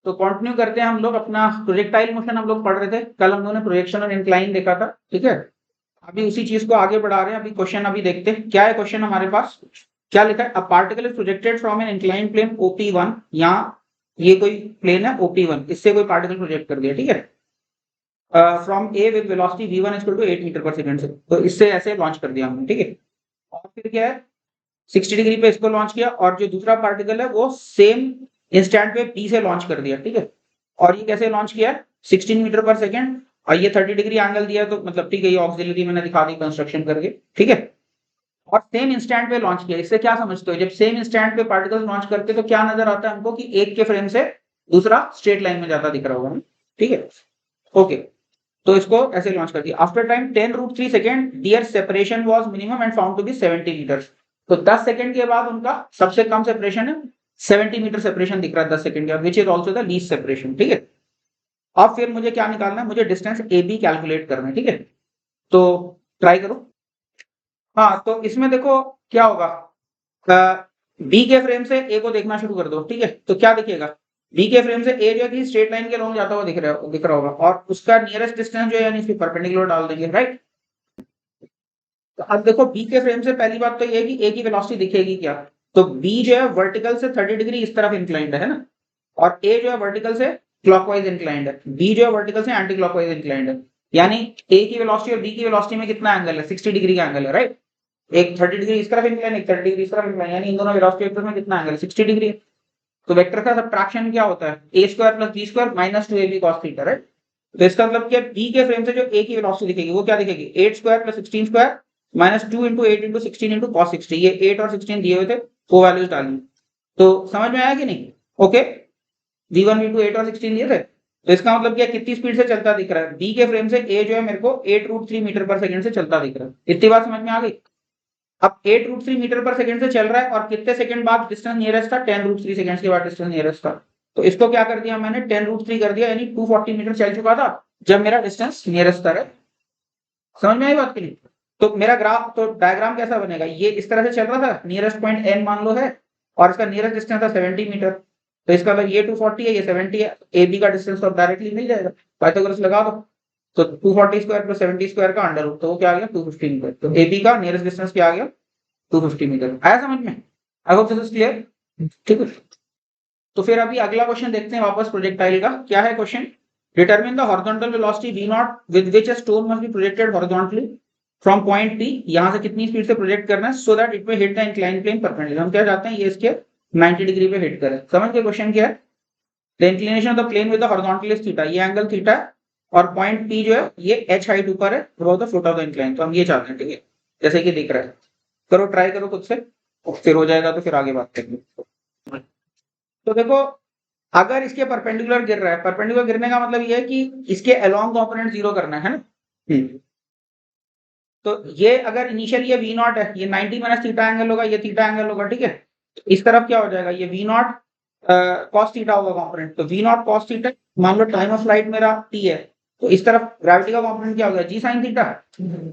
तो कंटिन्यू करते हैं हम लोग अपना प्रोजेक्टाइल मोशन हम लोग पढ़ रहे थे कल, हम लोगों ने प्रोजेक्शन और इंक्लाइन देखा था, ठीक है। अभी उसी चीज को आगे बढ़ा रहे हैं। अभी क्वेश्चन अभी देखते हैं क्या है क्वेश्चन हमारे पास। क्या लिखा है, a particle is projected from an incline plane OP1, यहाँ ये कोई प्लेन है OP1, इससे कोई पार्टिकल प्रोजेक्ट कर दिया, ठीक है, from A with velocity v1 equal to 8 metre पर सेकंड से, तो इससे ऐसे लॉन्च कर दिया हमने, ठीक है। और फिर क्या है, 60 डिग्री पे इसको लॉन्च किया, और जो दूसरा पार्टिकल है वो सेम इंस्टेंट पे बी से लॉन्च कर दिया, ठीक है। और ये कैसे लॉन्च किया है, 16 मीटर पर सेकंड, और ये 30 डिग्री एंगल दिया, तो मतलब ठीक है, ये ऑक्सिलरी मैंने दिखा दी कंस्ट्रक्शन करके, ठीक है। और सेम इंस्टेंट पे लॉन्च किया, इससे क्या समझते हो, जब सेम इंस्टेंट पे पार्टिकल्स लॉन्च करते तो क्या नजर आता है हमको कि एक के फ्रेम से दूसरा स्ट्रेट लाइन में जाता दिख रहा होगा, ठीक है। ओके, तो इसको ऐसे लॉन्च कर दिया। After time 10√3 second there separation was minimum and found to be 70 metre. तो 10 सेकंड के बाद उनका सबसे कम सेपरेशन है, 70 मीटर सेपरेशन दिख रहा है 10 सेकंड के बाद, which is also the least separation, ठीक है। अब फिर मुझे क्या निकालना है, मुझे डिस्टेंस AB कैलकुलेट करना है, ठीक है। तो ट्राई करो। हाँ, तो इसमें देखो क्या होगा, बी के फ्रेम से ए को देखना शुरू कर दो, ठीक है। तो क्या दिखेगा, बी के फ्रेम से ए जो है स्ट्रेट लाइन के लॉन्ग जाता हुआ दिख रहा होगा, और उसका नियरेस्ट डिस्टेंस जो है यानी इसकी परपेंडिकुलर डाल देंगे, राइट। तो अब देखो बी के फ्रेम से पहली बात तो ये है कि ए की वेलोसिटी दिखेगी क्या, तो बी जो है वर्टिकल से 30 डिग्री इस तरफ इंक्लाइंड है ना, और ए जो है वर्टिकल से क्लॉकवाइज इंक्लाइंड है, बी जो है वर्टिकल से एंटी क्लॉकवाइज इंक्लाइंड है। यानी ए की वेलोसिटी और बी की वेलोसिटी में कितना एंगल है, 60 डिग्री का एंगल है, राइट। एक 30 डिग्री इस तरफ इंक्लाइन, एक 30 डिग्री इस तरफ इंक्लाइन, यानी इन दोनों वेलोसिटी वेक्टर में कितना एंगल है, 60 डिग्री है। तो वेक्टर का सब्ट्रैक्शन क्या होता है, a square plus b square minus 2ab cos theta, right. तो इसका मतलब क्या, b के फ्रेम से जो a की वेलोसिटी दिखेगी वो क्या दिखेगी, 8 square plus 16 square minus 2 into 8 into 16 into cos 60। ये 8 और 16 दिए हुए थे, वो वैल्यूज डालनी। तो समझ में आया कि नहीं, ओके। v1 v2 8 और 16 दिए थे, तो इसका मतलब क्या, कितनी स्पीड से चलता दिख रहा है, b के फ्रेम से a जो है मेरे को 8√3 मीटर पर सेकंड से चलता दिख रहा है। इतनी बात समझ में आ गई। अब 8√3 मीटर पर सेकंड से चल रहा है, और कितने सेकंड बाद डिस्टेंस नियरेस्ट था, 10√3 सेकंड के बाद डिस्टेंस नियरेस्ट था। तो इसको क्या कर दिया मैंने, 10√3 कर दिया, यानी 240 मीटर चल चुका था जब मेरा डिस्टेंस नियरेस्ट था, right? समझ में आई बात की नहीं। तो मेरा ग्राफ, तो डायग्राम कैसा बनेगा, ये इस तरह से चल रहा था, नियरेस्ट पॉइंट n मान लो है, और इसका नियरेस्ट डिस्टेंस था 70 मीटर। तो इसका मतलब ये 240 है, ये 70 है, AB का डिस्टेंस तो डायरेक्टली मिल जाएगा, पाइथागोरस लगा दो। तो 240 स्क्वायर प्लस 70 स्क्वायर का अंडर रूट, तो वो क्या आ गया 250 मीटर। तो AB का नियरेस्ट डिस्टेंस क्या आ गया, 250 मीटर। आया समझ में, आई होप दिस इज क्लियर, ठीक है। तो फिर अभी अगला क्वेश्चन देखते हैं वापस प्रोजेक्टाइल का। क्या है question, determine the horizontal velocity v0 with which a stone must be projected horizontally from point P, यहां से कितनी स्पीड से प्रोजेक्ट करना है, so that it will hit the inclined plane perpendicular. हम क्या चाहते हैं, ये इसके 90 डिग्री पे हिट करे। समझ के क्वेश्चन क्या है, the inclination of the plane with the horizontal is theta, ये एंगल थीटा है, और पॉइंट P जो है ये h हाइट ऊपर है about the foot of the incline. तो हम ये चाहते हैं, ठीक है, जैसे कि दिख रहा है। करो, ट्राई करो खुद से, फिर हो जाएगा तो फिर आगे बात करेंगे। तो देखो, अगर इसके परपेंडिकुलर गिर रहा है, परपेंडिकुलर गिरने का मतलब ये है कि इसके अलोंग कंपोनेंट जीरो करना है ना। तो ये अगर इनिशियल ये v0 है, ये 90 माइनस थीटा एंगल होगा, ये थीटा एंगल होगा, ठीक है। तो इस तरफ क्या हो जाएगा, ये v0 cos थीटा होगा कंपोनेंट, तो v0 cos थीटा, मान लो टाइम ऑफ फ्लाइट मेरा t है, तो इस तरफ ग्रेविटी का कंपोनेंट क्या होगा, g sin थीटा।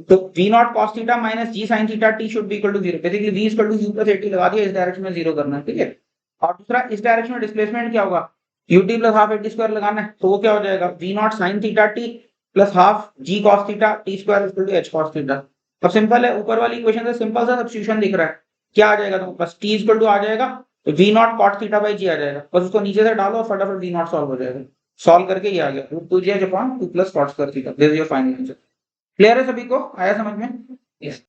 तो v0 cos theta minus g sin theta t should be equal to 0। Basically v equal to u plus at लगा दिया, इस डायरेक्शन में 0 करना है, ठीक है। और दूसरा, इस डायरेक्शन में डिस्प्लेसमेंट क्या होगा, ut plus half at square लगाना है, तो वो क्या हो जाएगा, v0 sin theta t plus half g cos theta t square equal to h cos theta. अब सिंपल है, ऊपर वाली इक्वेशन से सिंपल सा सब्स्टिट्यूशन दिख रहा है, क्या आ जाएगा, तो बस t इक्वल टू आ जाएगा, तो v0 cot theta by g आ जाएगा, बस उसको नीचे से डालो और फटाफट v0 सॉल्व हो जाएगा। सॉल्व करके ये आ गया root 2g upon 2 plus cot square theta. This is your final answer. Clear है सभी को, आया समझ में, यस।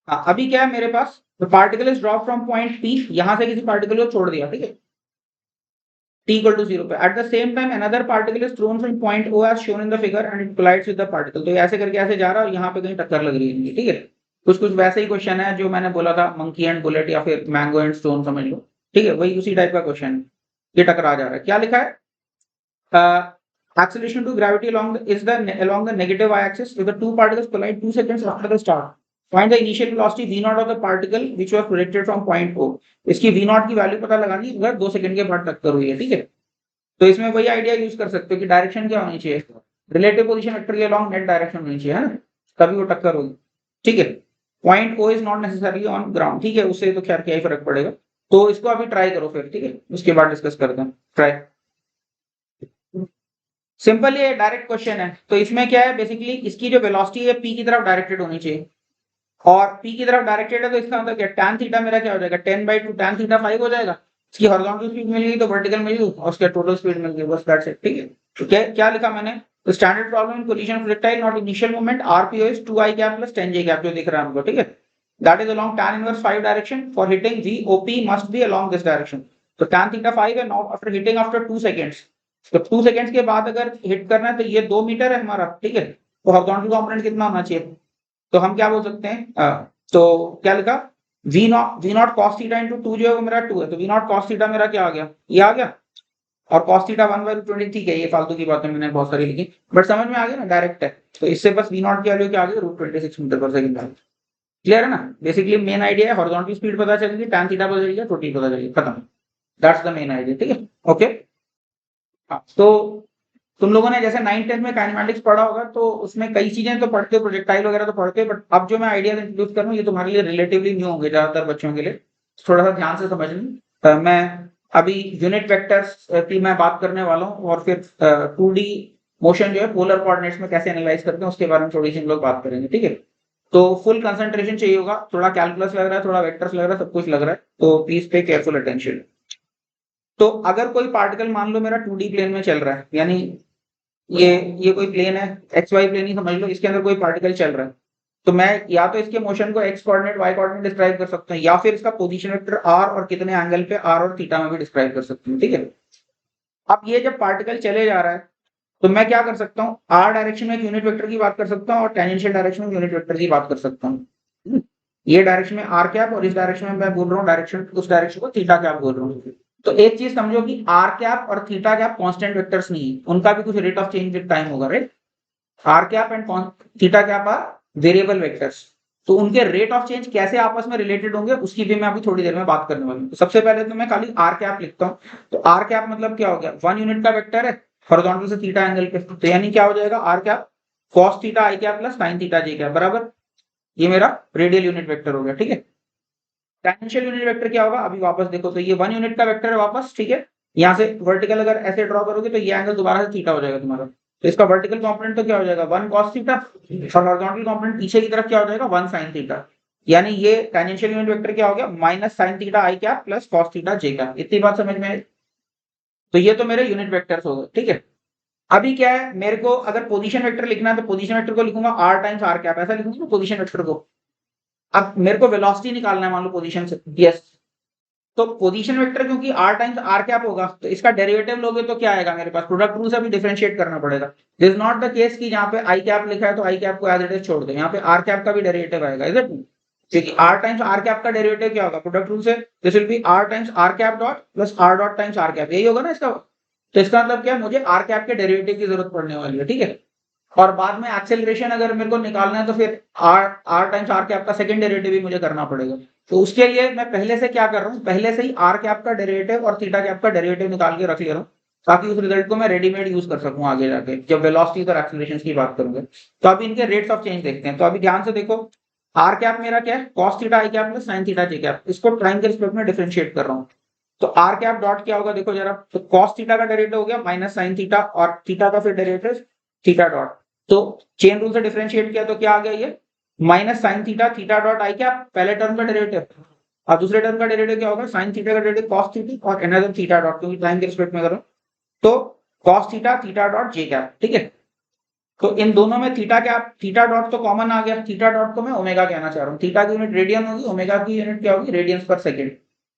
हाँ, अभी क्या है मेरे पास, the particle is drop from point P, यहां से किसी पार्टिकल को छोड़ दिया, ठीक है, t equal to 0 पे। At the same time another particle is throne from point O as shown in the figure and it collides with the particle। तो ऐसे करके ऐसे जा रहा है और यहाँ पे कहीं टक्कर लग रही है, ठीक है। कुछ कुछ वैसे ही क्वेश्चन है जो मैंने बोला था, मंकी एंड बुलेट या फिर मैंगो एंड स्टोन समझ लो, ठीक है, वही उसी टाइप का क्वेश्चन है। ये टकरा जा रहा है, क्या लिखा है, acceleration to gravity along the negative y-axis if the two particles collide 2 seconds after the start. Find the initial velocity v0 of the particle which was projected from point O। इसकी v0 की value पता लगानी है अगर 2 second के बाद टक्कर हुई है, ठीक है। तो इसमें वही आइडिया यूज कर सकते हो कि डायरेक्शन क्या होनी चाहिए, रिलेटिव पोजीशन वेक्टर के अलॉन्ग नेट डायरेक्शन होनी चाहिए, है ना, तभी वो टक्कर होगी, ठीक है। Point O is not necessarily on ground, ठीक है, उससे तो खैर क्या ही फर्क पड़ेगा। तो इसको अभी ट्राई करो फिर, ठीक है, उसके बाद डिस्कस करते हैं, ट्राई। सिंपल ये डायरेक्ट क्वेश्चन है। तो इसमें क्या है बेसिकली इसकी जो वेलोसिटी है पी की तरफ डायरेक्टेड होनी चाहिए और पी की तरफ डायरेक्टेड है तो इसका मतलब क्या tan थीटा मेरा क्या हो जाएगा 10/2 tan थीटा 5 हो जाएगा। इसकी हॉरिजॉन्टल स्पीड मिल गई तो वर्टिकल मिल गई और उसका टोटल स्पीड मिल गई बस दैट्स इट। ठीक है तो क्या क्या लिखा मैंने तो standard problem in collision projectile not initial movement RPO is 2i cap plus 10j cap जो दिख रहा है हमको। ठीक है that is along tan inverse 5 direction for hitting v op must be along this direction. तो tan थीटा 5 है now after hitting after 2 seconds तो 2 सेकंड्स के बाद अगर हिट करना है तो ये 2 मीटर है हमारा। ठीक है तो हॉरिजॉन्टल कंपोनेंट कितना होना चाहिए तो हम क्या बोल सकते हैं तो क्या लिखा V naught cos theta into 2 जो है वो मेरा 2 है तो वी नॉट कॉस थीटा मेरा क्या आ गया ये आ गया और cos थीटा 1/√20 ठीक है ये फालतू की बातें मैंने बहुत सारी लिखी बट समझ में आ गया ना डायरेक्ट है। तो इससे बस वी नॉट की वैल्यू क्या आ गई √26 मीटर पर सेकंड आ गई। क्लियर है ना बेसिकली मेन आइडिया है हॉरिजॉन्टल स्पीड पता चलेगी tan थीटा पता चलेगा टोटल पता चलेगी खत्म दैट्स द मेन आइडिया। ठीक है ओके तो तुम लोगों ने जैसे 9th-10th में काइनेमैटिक्स पढ़ा होगा तो उसमें कई चीजें तो पढ़ते हो प्रोजेक्टाइल वगैरह तो पढ़ते हो बट अब जो मैं आइडियाज इंट्रोड्यूस कर रहा हूँ ये तुम्हारे लिए रिलेटिवली न्यू होंगे ज्यादातर बच्चों के लिए थोड़ा सा ध्यान से समझना। मैं अभी यूनिट वेक्टर्स की मैं बात करने वाला हूँ और फिर 2D मोशन जो है पोलर कोऑर्डिनेट्स में कैसे एनालाइज करते हैं उसके बारे में थोड़ी सी हम लोग बात करेंगे। ठीक है तो फुल कंसंट्रेशन चाहिए होगा थोड़ा कैलकुलस लग रहा है थोड़ा वेक्टर्स लग रहा है सब कुछ लग रहा है तो प्लीज पे केयरफुल अटेंशन। तो अगर कोई पार्टिकल मान लो मेरा 2D प्लेन में चल रहा है यानी ये ये कोई प्लेन है एक्स वाई प्लेन ही समझ लो इसके अंदर कोई पार्टिकल चल रहा है तो मैं या तो इसके मोशन को X coordinate Y coordinate describe कर सकता हूँ या फिर इसका पोजीशन वेक्टर आर और कितने एंगल पे आर और थीटा में भी डिस्क्राइब कर सकता हूँ। ठीक है अब ये जब पार्टिकल चले जा रहा है तो मैं क्या कर सकता हूँ आर डायरेक्शन में एक यूनिट वेक्टर की बात कर सकता हूँ और टेंजेंशियल डायरेक्शन में यूनिट वेक्टर की बात कर सकता हूँ। ये डायरेक्शन में आर कैप और इस डायरेक्शन में मैं बोल रहा हूँ डायरेक्शन उस डायरेक्शन को थीटा कैप बोल रहा हूँ। तो एक चीज समझो कि आर कैप और थीटा कैप कांस्टेंट वेक्टर्स नहीं है उनका भी कुछ rate of change with time होगा right. Are cap and theta cap are variable vectors तो उनके रेट ऑफ चेंज कैसे आपस में रिलेटेड होंगे उसकी भी मैं अभी थोड़ी देर में बात करने वाली हूँ। तो सबसे पहले तो मैं खाली आर कैप लिखता हूँ तो आर कैप मतलब क्या हो गया 1 यूनिट का वेक्टर है हॉरिजॉन्टल से थीटा एंगल पे तो यानी क्या हो जाएगा R cap cos theta I cap plus sine theta J cap बराबर ये मेरा रेडियल यूनिट वेक्टर हो गया। ठीक है टेंजेंशियल यूनिट वेक्टर क्या होगा अभी वापस देखो तो ये 1 यूनिट का वेक्टर है वापस। ठीक है यहाँ से वर्टिकल अगर ऐसे ड्रॉ करोगे तो ये एंगल दोबारा से थीटा हो जाएगा तुम्हारा तो इसका वर्टिकल कंपोनेंट तो क्या हो जाएगा 1 cos थीटा और हॉरिजॉन्टल कंपोनेंट पीछे की तरफ क्या हो जाएगा 1 sin थीटा यानी ये टेंजेंशियल यूनिट वेक्टर क्या हो गया minus sin theta I cap plus cos theta J cap. इतनी बात समझ में आई। तो ये तो मेरे यूनिट वेक्टर्स हो गए। ठीक है अभी क्या है मेरे को अगर पोजीशन वेक्टर लिखना है तो पोजीशन वेक्टर को लिखूंगा r टाइम्स r कैप ऐसा लिखूंगा पोजीशन वेक्टर को। अब मेरे को वेलोसिटी निकालना है मान लो पोजीशन से यस तो पोजीशन वेक्टर क्योंकि r टाइम्स r कैप होगा तो इसका डेरिवेटिव लोगे तो क्या आएगा मेरे पास प्रोडक्ट रूल से भी डिफरेंशिएट करना पड़ेगा। This is not the case कि जहां पे i कैप लिखा है तो i कैप को एज इट इज छोड़ दो यहाँ पे r कैप का भी डेरिवेटिव आएगा इज इट क्योंकि r टाइम्स r कैप का डेरिवेटिव क्या होगा प्रोडक्ट रूल से this will be r times r cap dot plus r dot times r cap यही होगा ना इसका। तो इसका मतलब क्या है मुझे r कैप के डेरिवेटिव की जरूरत पड़ने वाली है। ठीक है और बाद में एक्सेलरेशन अगर मेरे को निकालना है तो फिर r टाइम्स r कैप का सेकंड डेरिवेटिव भी मुझे करना पड़ेगा। तो उसके लिए मैं पहले से क्या कर रहा हूँ पहले से ही r कैप का डेरिवेटिव और थीटा कैप का डेरिवेटिव निकाल के रख ले रहा हूँ ताकि उस रिजल्ट को मैं रेडीमेड यूज कर सकूं आगे जाके जब वेलोसिटी और एक्सेलरेशन की बात करूंगा। तो अभी इनके रेट्स ऑफ चेंज देखते हैं। तो अभी ध्यान से देखो r कैप मेरा क्या है cos theta I cap plus sin theta J cap इसको टाइम के रिस्पेक्ट में डिफरेंशिएट कर रहा हूँ। तो r कैप डॉट क्या होगा देखो जरा तो cos थीटा का डेरिवेटिव हो गया माइनस sin थीटा और थीटा का फिर डेरिवेटिव थीटा डॉट तो चेन रूल से डिफरेंशिएट किया तो क्या आ गया ये minus sin theta theta dot i cap पहले टर्म का डेरिवेटिव और दूसरे टर्म का डेरिवेटिव क्या होगा sin थीटा का डेरिवेटिव cos थीटा और अनदर थीटा डॉट क्योंकि टाइम के रिस्पेक्ट में कर रहा हूं तो cos theta theta dot J cap. ठीक है तो इन दोनों में थीटा कैप थीटा डॉट तो कॉमन आ गया थीटा डॉट को मैं ओमेगा कहना चाह रहा हूँ थीटा की यूनिट रेडियन होगी ओमेगा की यूनिट क्या होगी रेडियंस पर सेकंड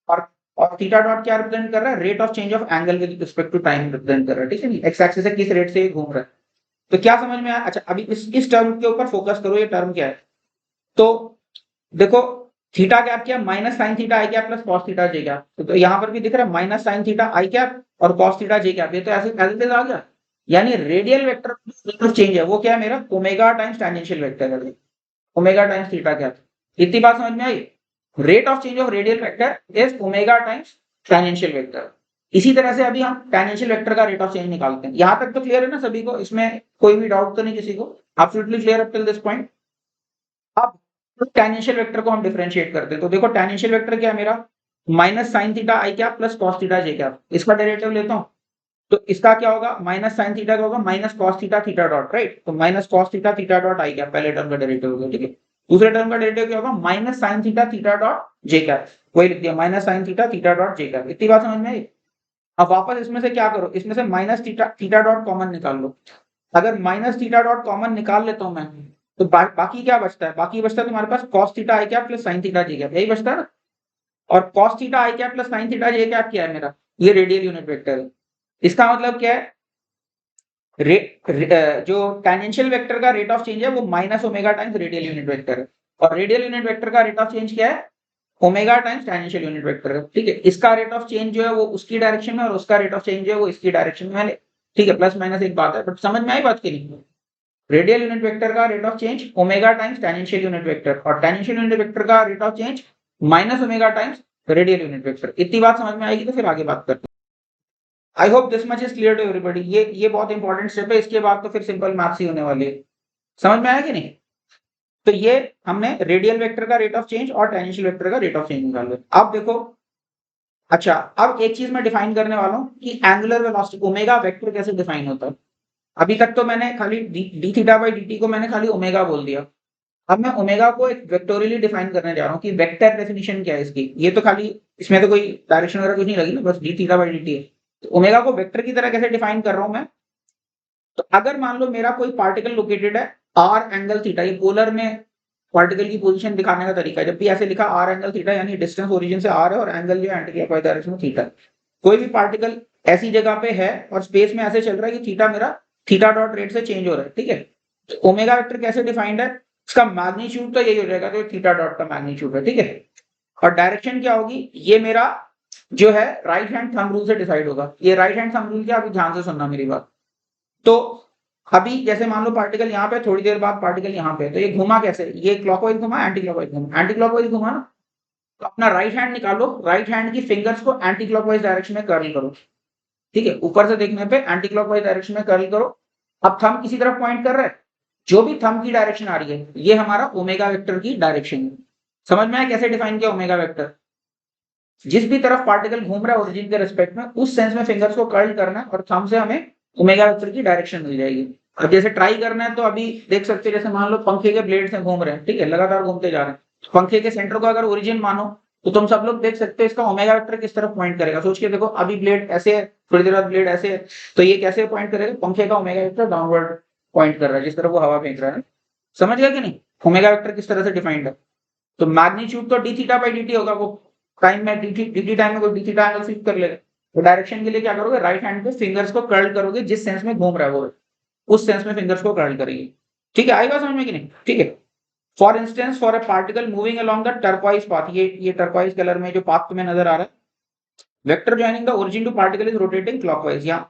और थीटा डॉट क्या रिप्रेजेंट कर रहा है rate of change of angle with respect to time represent कर रहा है। ठीक है एक्स एक्सिस से किस रेट से घूम रहा है तो क्या समझ में आया। अच्छा अभी इस टर्म के ऊपर फोकस करो ये टर्म क्या है तो देखो थीटा कैप क्या minus sine theta I cap plus cos theta J cap तो यहाँ पर भी दिख रहा है minus sine theta I cap और कॉस थीटा जे कैप ये तो ऐसे एज आ गया यानी रेडियल वेक्टर चेंज है वो क्या है मेरा ओमेगा टाइम्स टेंजेंशियल वेक्टर है ओमेगा टाइम्स थीटा कैप। इतनी बात समझ में आई rate of change of radial vector is omega times tangential vector. इसी तरह से अभी हम टेंजेंशियल वेक्टर का रेट ऑफ चेंज निकालते हैं। यहां तक तो क्लियर है ना सभी को इसमें कोई भी डाउट तो नहीं किसी को absolutely clear up till this point. अब टेंजेंशियल वेक्टर को हम डिफरेंशिएट करते हैं तो देखो टेंजेंशियल वेक्टर क्या है मेरा minus sine theta I cap plus cos theta J cap इसका डेरिवेटिव लेता हूं तो इसका क्या होगा, माइनस साइन थीटा का होगा minus cos theta theta dot, right. तो minus cos theta theta dot i cap पहले टर्म का डेरिवेटिव हो गया, ठीक है। दूसरे टर्म का डेरिवेटिव क्या होगा, minus sine theta theta dot J cap, वही लिख दिया minus sine theta theta dot J cap. इतनी बात समझ में आई। अब वापस इसमें से क्या करो, इसमें से minus theta theta dot common निकाल लो। अगर माइनस थीटा डॉट कॉमन निकाल लेता हूं मैं, तो बाकी क्या बचता है, बाकी बचता है तुम्हारे पास cos theta I cap plus sine theta J cap, यही बचता है ना। और cos theta I cap plus sine theta J cap क्या है मेरा, ये रेडियल यूनिट वेक्टर है। इसका मतलब क्या है, जो टेंजेंशियल वेक्टर का रेट ऑफ चेंज है वो minus omega times radial unit vector है, और रेडियल यूनिट वेक्टर का रेट ऑफ चेंज क्या है, omega times tangential unit vector है, ठीक है। इसका रेट ऑफ चेंज जो है वो उसकी डायरेक्शन में और उसका रेट ऑफ चेंज जो है वो इसकी डायरेक्शन में, ठीक है। प्लस माइनस एक बात है, बट समझ में आई बात की नहीं। रेडियल यूनिट वेक्टर का rate of change omega times tangential unit vector, और टेंजेंशियल यूनिट वेक्टर का rate of change minus omega times radial unit vector. इतनी बात समझ में आएगी तो फिर आगे बात करते हैं। I hope this much is clear to everybody. ये बहुत इंपॉर्टेंट स्टेप है, इसके बाद तो फिर सिंपल मैथ्स ही होने वाली है। समझ में आया कि नहीं। तो ये हमने रेडियल वेक्टर का रेट ऑफ चेंज और टेंजेंशियल वेक्टर का रेट ऑफ चेंज निकाल लिया। अब देखो, अच्छा अब एक चीज मैं डिफाइन करने वाला हूँ कि एंगुलर वेलोसिटी ओमेगा वेक्टर कैसे डिफाइन होता है। अभी तक तो मैंने खाली डी थीटा बाई डी को मैंने खाली ओमेगा बोल दिया। अब मैं ओमेगा को एक वेक्टोरियली डिफाइन करने जा रहा हूँ कि वेक्टर डेफिनेशन क्या है इसकी। ये तो खाली इसमें तो कोई डायरेक्शन वगैरह कुछ नहीं लगी ना, बस D theta by d T है। तो ओमेगा को वेक्टर की तरह कैसे डिफाइन कर रहा हूं मैं। तो अगर मान लो मेरा कोई पार्टिकल लोकेटेड है आर एंगल थीटा, ये पोलर में पार्टिकल की पोजीशन दिखाने का तरीका है। जब भी ऐसे लिखा आर एंगल थीटा, यानी डिस्टेंस ओरिजिन से आर है और एंगल जो है एंटी क्लॉकवाइज डायरेक्शन में थीटा। कोई भी पार्टिकल ऐसी जगह पे है और स्पेस में ऐसे चल रहा है कि थीटा मेरा थीटा डॉट रेट से चेंज हो रहा है, ठीक है। तो ओमेगा वेक्टर कैसे डिफाइंड है, इसका मैग्नीट्यूड तो यही हो जाएगा जो थीटा डॉट का मैग्नीट्यूड है, ठीक है। और डायरेक्शन क्या होगी, ये मेरा जो है राइट हैंड थंब रूल से डिसाइड होगा। ये राइट हैंड थंब रूल क्या, अभी ध्यान से सुनना मेरी बात। तो अभी जैसे मान लो पार्टिकल यहाँ पे, थोड़ी देर बाद पार्टिकल यहाँ पे, तो ये घुमा कैसे, ये क्लॉकवाइज घुमा एंटी क्लॉकवाइज घुमा, एंटी क्लॉकवाइज घुमा ना। तो अपना राइट हैंड निकालो, राइट हैंड की फिंगर्स को एंटी क्लॉकवाइज डायरेक्शन में कर्ल करो, ठीक है। ऊपर से देखने पे एंटी क्लॉकवाइज डायरेक्शन में कर्ल करो। अब थंब किसी तरफ पॉइंट कर रहा है, जो भी थंब की डायरेक्शन आ रही है ये हमारा ओमेगा वेक्टर की डायरेक्शन है। समझ में आया कैसे डिफाइन किया ओमेगा वेक्टर। जिस भी तरफ पार्टिकल घूम रहा है ओरिजिन के रिस्पेक्ट में, उस सेंस में फिंगर्स को कर्ल करना है और थंब से हमें ओमेगा वेक्टर की डायरेक्शन मिल जाएगी। अब जैसे ट्राई करना है तो अभी देख सकते हैं, जैसे मान लो पंखे के ब्लेड से घूम रहे हैं, ठीक है, लगातार घूमते जा रहे हैं। पंखे के सेंटर को अगर ओरिजिन मानो तो तुम सब लोग देख सकते हो इसका ओमेगा वेक्टर किस तरफ पॉइंट करेगा। सोच के देखो, अभी ब्लेड ऐसे है, थोड़ी देर बाद ब्लेड ऐसे है, तो ये कैसे पॉइंट करेगा, पंखे का ओमेगा वेक्टर डाउनवर्ड पॉइंट कर रहा है, जिस तरफ वो हवा फेंक रहा है। समझ गया कि नहीं ओमेगा वेक्टर किस तरह से डिफाइंड है। तो मैग्नीट्यूड तो D theta by d T होगा, वो टाइम में डी टाइम में कोई डी थीटा एंगल फिक्स कर लेगा। तो डायरेक्शन के लिए क्या करोगे, राइट हैंड पे फिंगर्स को कर्ल करोगे, जिस सेंस में घूम रहा है वो उस सेंस में फिंगर्स को कर्ल करेंगे, ठीक है। आएगा समझ में कि नहीं, ठीक है। For instance for a particle moving along the turquoise path, ये टर्क्वाइज कलर में जो पाथ तुम्हें नजर आ रहा है, vector joining the origin to particle is rotating clockwise. या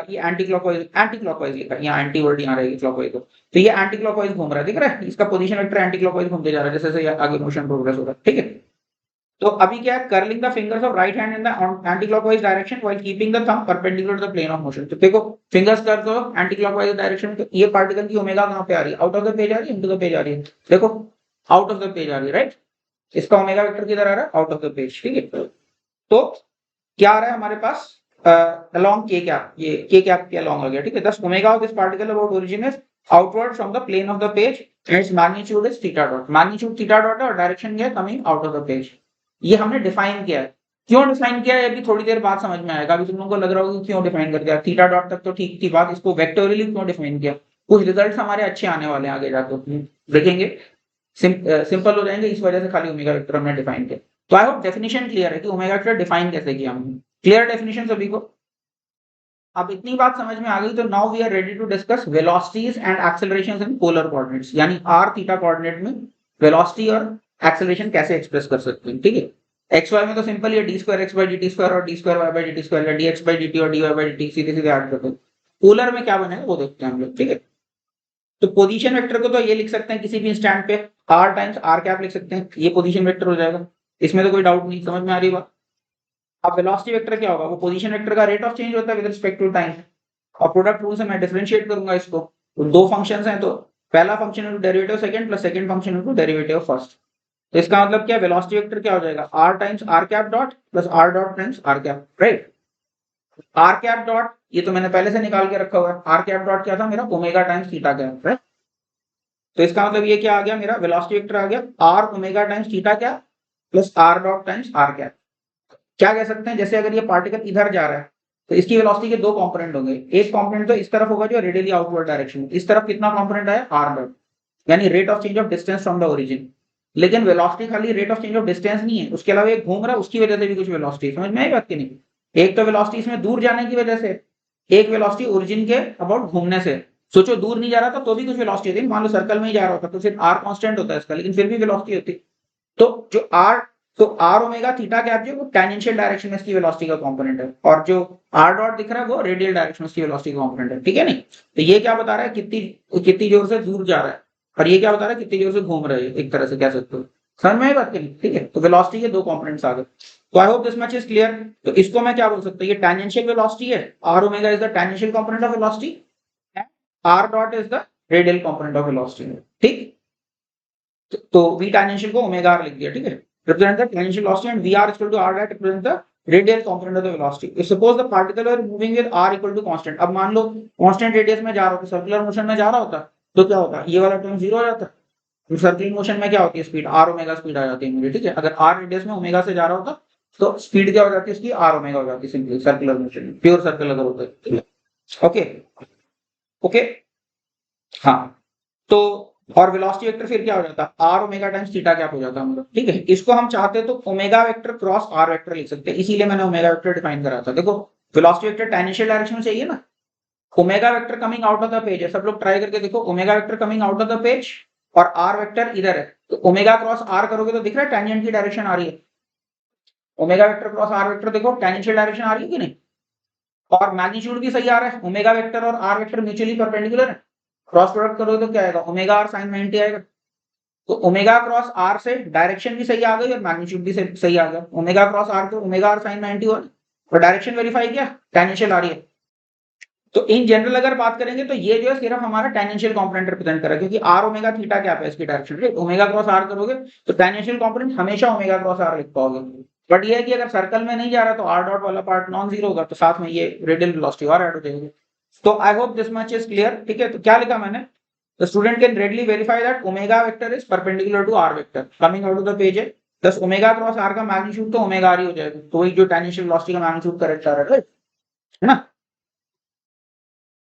ये एंटी क्लॉकवाइज लिखा है, यहाँ एंटी वर्ड यहाँ रहेगी क्लॉकवाइज को। तो ये एंटी क्लॉकवाइज घूम रहा है, दिख रहा है, इसका पोजीशन वेक्टर एंटी क्लॉकवाइज घूमते जा रहा है, जैसे जैसे आगे मोशन प्रोग्रेस हो रहा है, ठीक है। तो अभी क्या है, curling the fingers of right hand in the anti clockwise direction while keeping the thumb perpendicular to the plane of motion. तो देखो फिंगर्स कर दो एंटी क्लॉकवाइज डायरेक्शन में, तो ये पार्टिकल की ओमेगा कहां पे आ रही है, आउट ऑफ द पेज आ रही है, इनटू द पेज आ रही है। देखो आउट ऑफ द पेज आ रही है, राइट। इसका ओमेगा वेक्टर किधर आ रहा है, आउट ऑफ द पेज, ठीक है। तो क्या आ रहा है हमारे पास, अलोंग के कैप, ये के कैप के अलोंग आ गया, ठीक है। Thus omega of this particle about origin is outward from the plane of the page and it's magnitude is theta dot. Magnitude theta dot है और डायरेक्शन क्या है, coming out of the page. ये हमने define किया है। क्यों define किया है अभी थोड़ी देर बाद समझ में आएगा। अभी तुम लोगों को लग रहा होगा क्यों डिफाइन कर दिया, थीटा डॉट तक तो ठीक थी बात, इसको वेक्टोरियली क्यों डिफाइन किया। कुछ रिजल्ट्स हमारे अच्छे आने वाले हैं आगे जाकर, देखेंगे सिंपल हो जाएंगे, इस वजह से खाली ओमेगा वेक्टर हमने डिफाइन किया। तो आई होप डेफिनेशन क्लियर है कि ओमेगा वेक्टर डिफाइन कैसे किया हमने। क्लियर डेफिनेशन सभी को। अब इतनी बात समझ में आ गई तो now we are ready to discuss velocities and accelerations in polar coordinates, यानी आर थीटा कोऑर्डिनेट में वेलोसिटी और एक्सेलरेशन कैसे एक्सप्रेस कर सकते हैं, ठीक है। एक्स वाई में तो सिंपल ही है, d square x by d t square और d square y by d t square, या d x by d t और d y by d t सीधे सीधे ऐड करते हैं। पोलर में क्या बनेगा वो देखते हैं हम लोग, ठीक है। तो पोजीशन वेक्टर को तो ये लिख सकते हैं किसी भी इंस्टेंट पे आर टाइम्स आर कैप लिख सकते हैं, ये पोजीशन वेक्टर हो जाएगा, इसमें तो कोई डाउट नहीं, समझ में आ रही बात। अब वेलोसिटी वेक्टर क्या होगा, वो पोजीशन वेक्टर का रेट ऑफ चेंज होता है विद रिस्पेक्ट टू टाइम, और प्रोडक्ट रूल से मैं डिफरेंशिएट करूंगा इसको। तो दो फंक्शंस हैं, तो पहला function into derivative second plus second function into derivative first. तो इसका मतलब क्या, वेलोसिटी वेक्टर क्या हो जाएगा, R times R cap dot plus R dot times R cap, right. Are cap dot ये तो मैंने पहले से निकाल के रखा हुआ है। आर कैप डॉट क्या था मेरा, omega times theta cap, right. तो इसका मतलब ये क्या आ गया, मेरा वेलोसिटी वेक्टर आ गया R omega times theta cap plus R dot times R cap. क्या कह सकते हैं, जैसे अगर ये पार्टिकल इधर जा रहा है तो इसकी वेलोसिटी के दो कंपोनेंट होंगे। एक कंपोनेंट तो इस तरफ होगा जो रेडियली आउटवर्ड डायरेक्शन में, इस तरफ कितना कंपोनेंट आया, आर डॉट, यानी rate of change of distance from the origin. लेकिन वेलोसिटी खाली rate of change of distance नहीं है, उसके अलावा एक घूम रहा है, उसकी वजह से भी कुछ वेलोसिटी, समझ में आई बात की नहीं। एक तो वेलोसिटी इसमें दूर जाने की वजह से, एक वेलोसिटी ओरिजिन के अबाउट घूमने से। सोचो दूर नहीं जा रहा था तो भी कुछ वेलोसिटी होती है, मान लो सर्कल में ही जा रहा होता तो सिर्फ आर कांस्टेंट होता है इसका, लेकिन फिर भी वेलोसिटी होती। तो जो आर, तो आर ओमेगा थीटा कैप जो वो टेंजेंशियल डायरेक्शन में इसकी वेलोसिटी का कंपोनेंट है, और जो आर डॉट दिख रहा है वो रेडियल डायरेक्शन में इसकी वेलोसिटी का कंपोनेंट है, ठीक है नहीं। तो ये क्या बता रहा है, कितनी जोर से दूर जा रहा है, और ये क्या बता रहा है कितनी जोर से घूम रहा है, एक तरह से कह सकते हो। समझ में आई बात नहीं, ठीक है। तो वेलोसिटी के दो कंपोनेंट्स आ गए। तो I hope this much is clear. तो इसको मैं क्या बोल सकता हूँ, ये टेंजेंशियल वेलोसिटी है, R omega is the tangential component of velocity, R dot is the radial component of velocity, ठीक। तो v tangential को ओमेगा r लिख दिया, ठीक है, represent the tangential velocity, and vr is equal to r that represent the radial component of the velocity. If suppose the particle were moving with r equal to constant, अब मान लो constant radius में जा रहा होता, circular motion में जा रहा होता, तो क्या होता, ये वाला टर्म जीरो हो जाता। तो सर्कुलर मोशन में क्या होती है, स्पीड r ओमेगा स्पीड आ जाती है मुझे, ठीक है। अगर r रेडियस में ओमेगा से जा रहा होता तो स्पीड क्या हो जाती है इसकी, r ओमेगा हो जाती है सिंपली, सर्कुलर मोशन में, प्योर सर्कल अगर होता है, ठीक है। ओके ओके, हाँ। तो और वेलोसिटी वेक्टर फिर क्या हो जाता, R omega times theta cap हो जाता हमारा, ठीक है। इसको हम चाहते तो omega vector cross R vector लिख सकते हैं, इसीलिए मैंने ओमेगा वेक्टर डिफाइन करा था। देखो वेलोसिटी वेक्टर टेंजेंशियल डायरेक्शन में चाहिए ना, omega vector coming out of the page है, सब लोग ट्राई करके देखो, omega vector coming out of the page और आर वेक्टर इधर है, तो ओमेगा क्रॉस आर करोगे तो दिख रहा है टेंजेंट की डायरेक्शन आ रही है। Omega vector cross R vector देखो टेंजेंशियल डायरेक्शन आ रही है कि नहीं, और मैग्नीट्यूड भी सही आ रहा है, ओमेगा वेक्टर और आर वेक्टर म्यूचुअली परपेंडिकुलर है, क्रॉस प्रोडक्ट करोगे तो क्या आएगा, ओमेगा आर साइन 90 आएगा। तो ओमेगा क्रॉस आर से डायरेक्शन भी सही आ गई और मैग्नीट्यूड भी सही आ गया, ओमेगा क्रॉस आर तो ओमेगा आर साइन 90 हुआ, और डायरेक्शन वेरीफाई किया, टेंजेंशियल आ रही है। तो इन जनरल अगर बात करेंगे तो ये जो है सिर्फ हमारा टेंजेंशियल कंपोनेंट रिप्रेजेंट कर रहा है, क्योंकि आर ओमेगा थीटा क्या है इसकी direction, right. Omega cross R करोगे तो टेंजेंशियल कंपोनेंट हमेशा ओमेगा क्रॉस आर लिख पाओगे। बट ये है कि अगर सर्कल में नहीं जा रहा तो आर डॉट वाला पार्ट नॉन जीरो होगा, तो साथ में ये रेडियल वेलोसिटी और ऐड हो जाएगी। तो I hope this much is clear, ठीक है। तो क्या लिखा मैंने, the student can readily verify that omega vector is perpendicular to r vector coming out of the page है, thus omega cross r का मैग्नीट्यूड तो ओमेगा r ही हो जाएगा, तो वही जो टेंजेंशियल वेलोसिटी का मैग्नीट्यूड करेक्ट आ रहा है, है ना।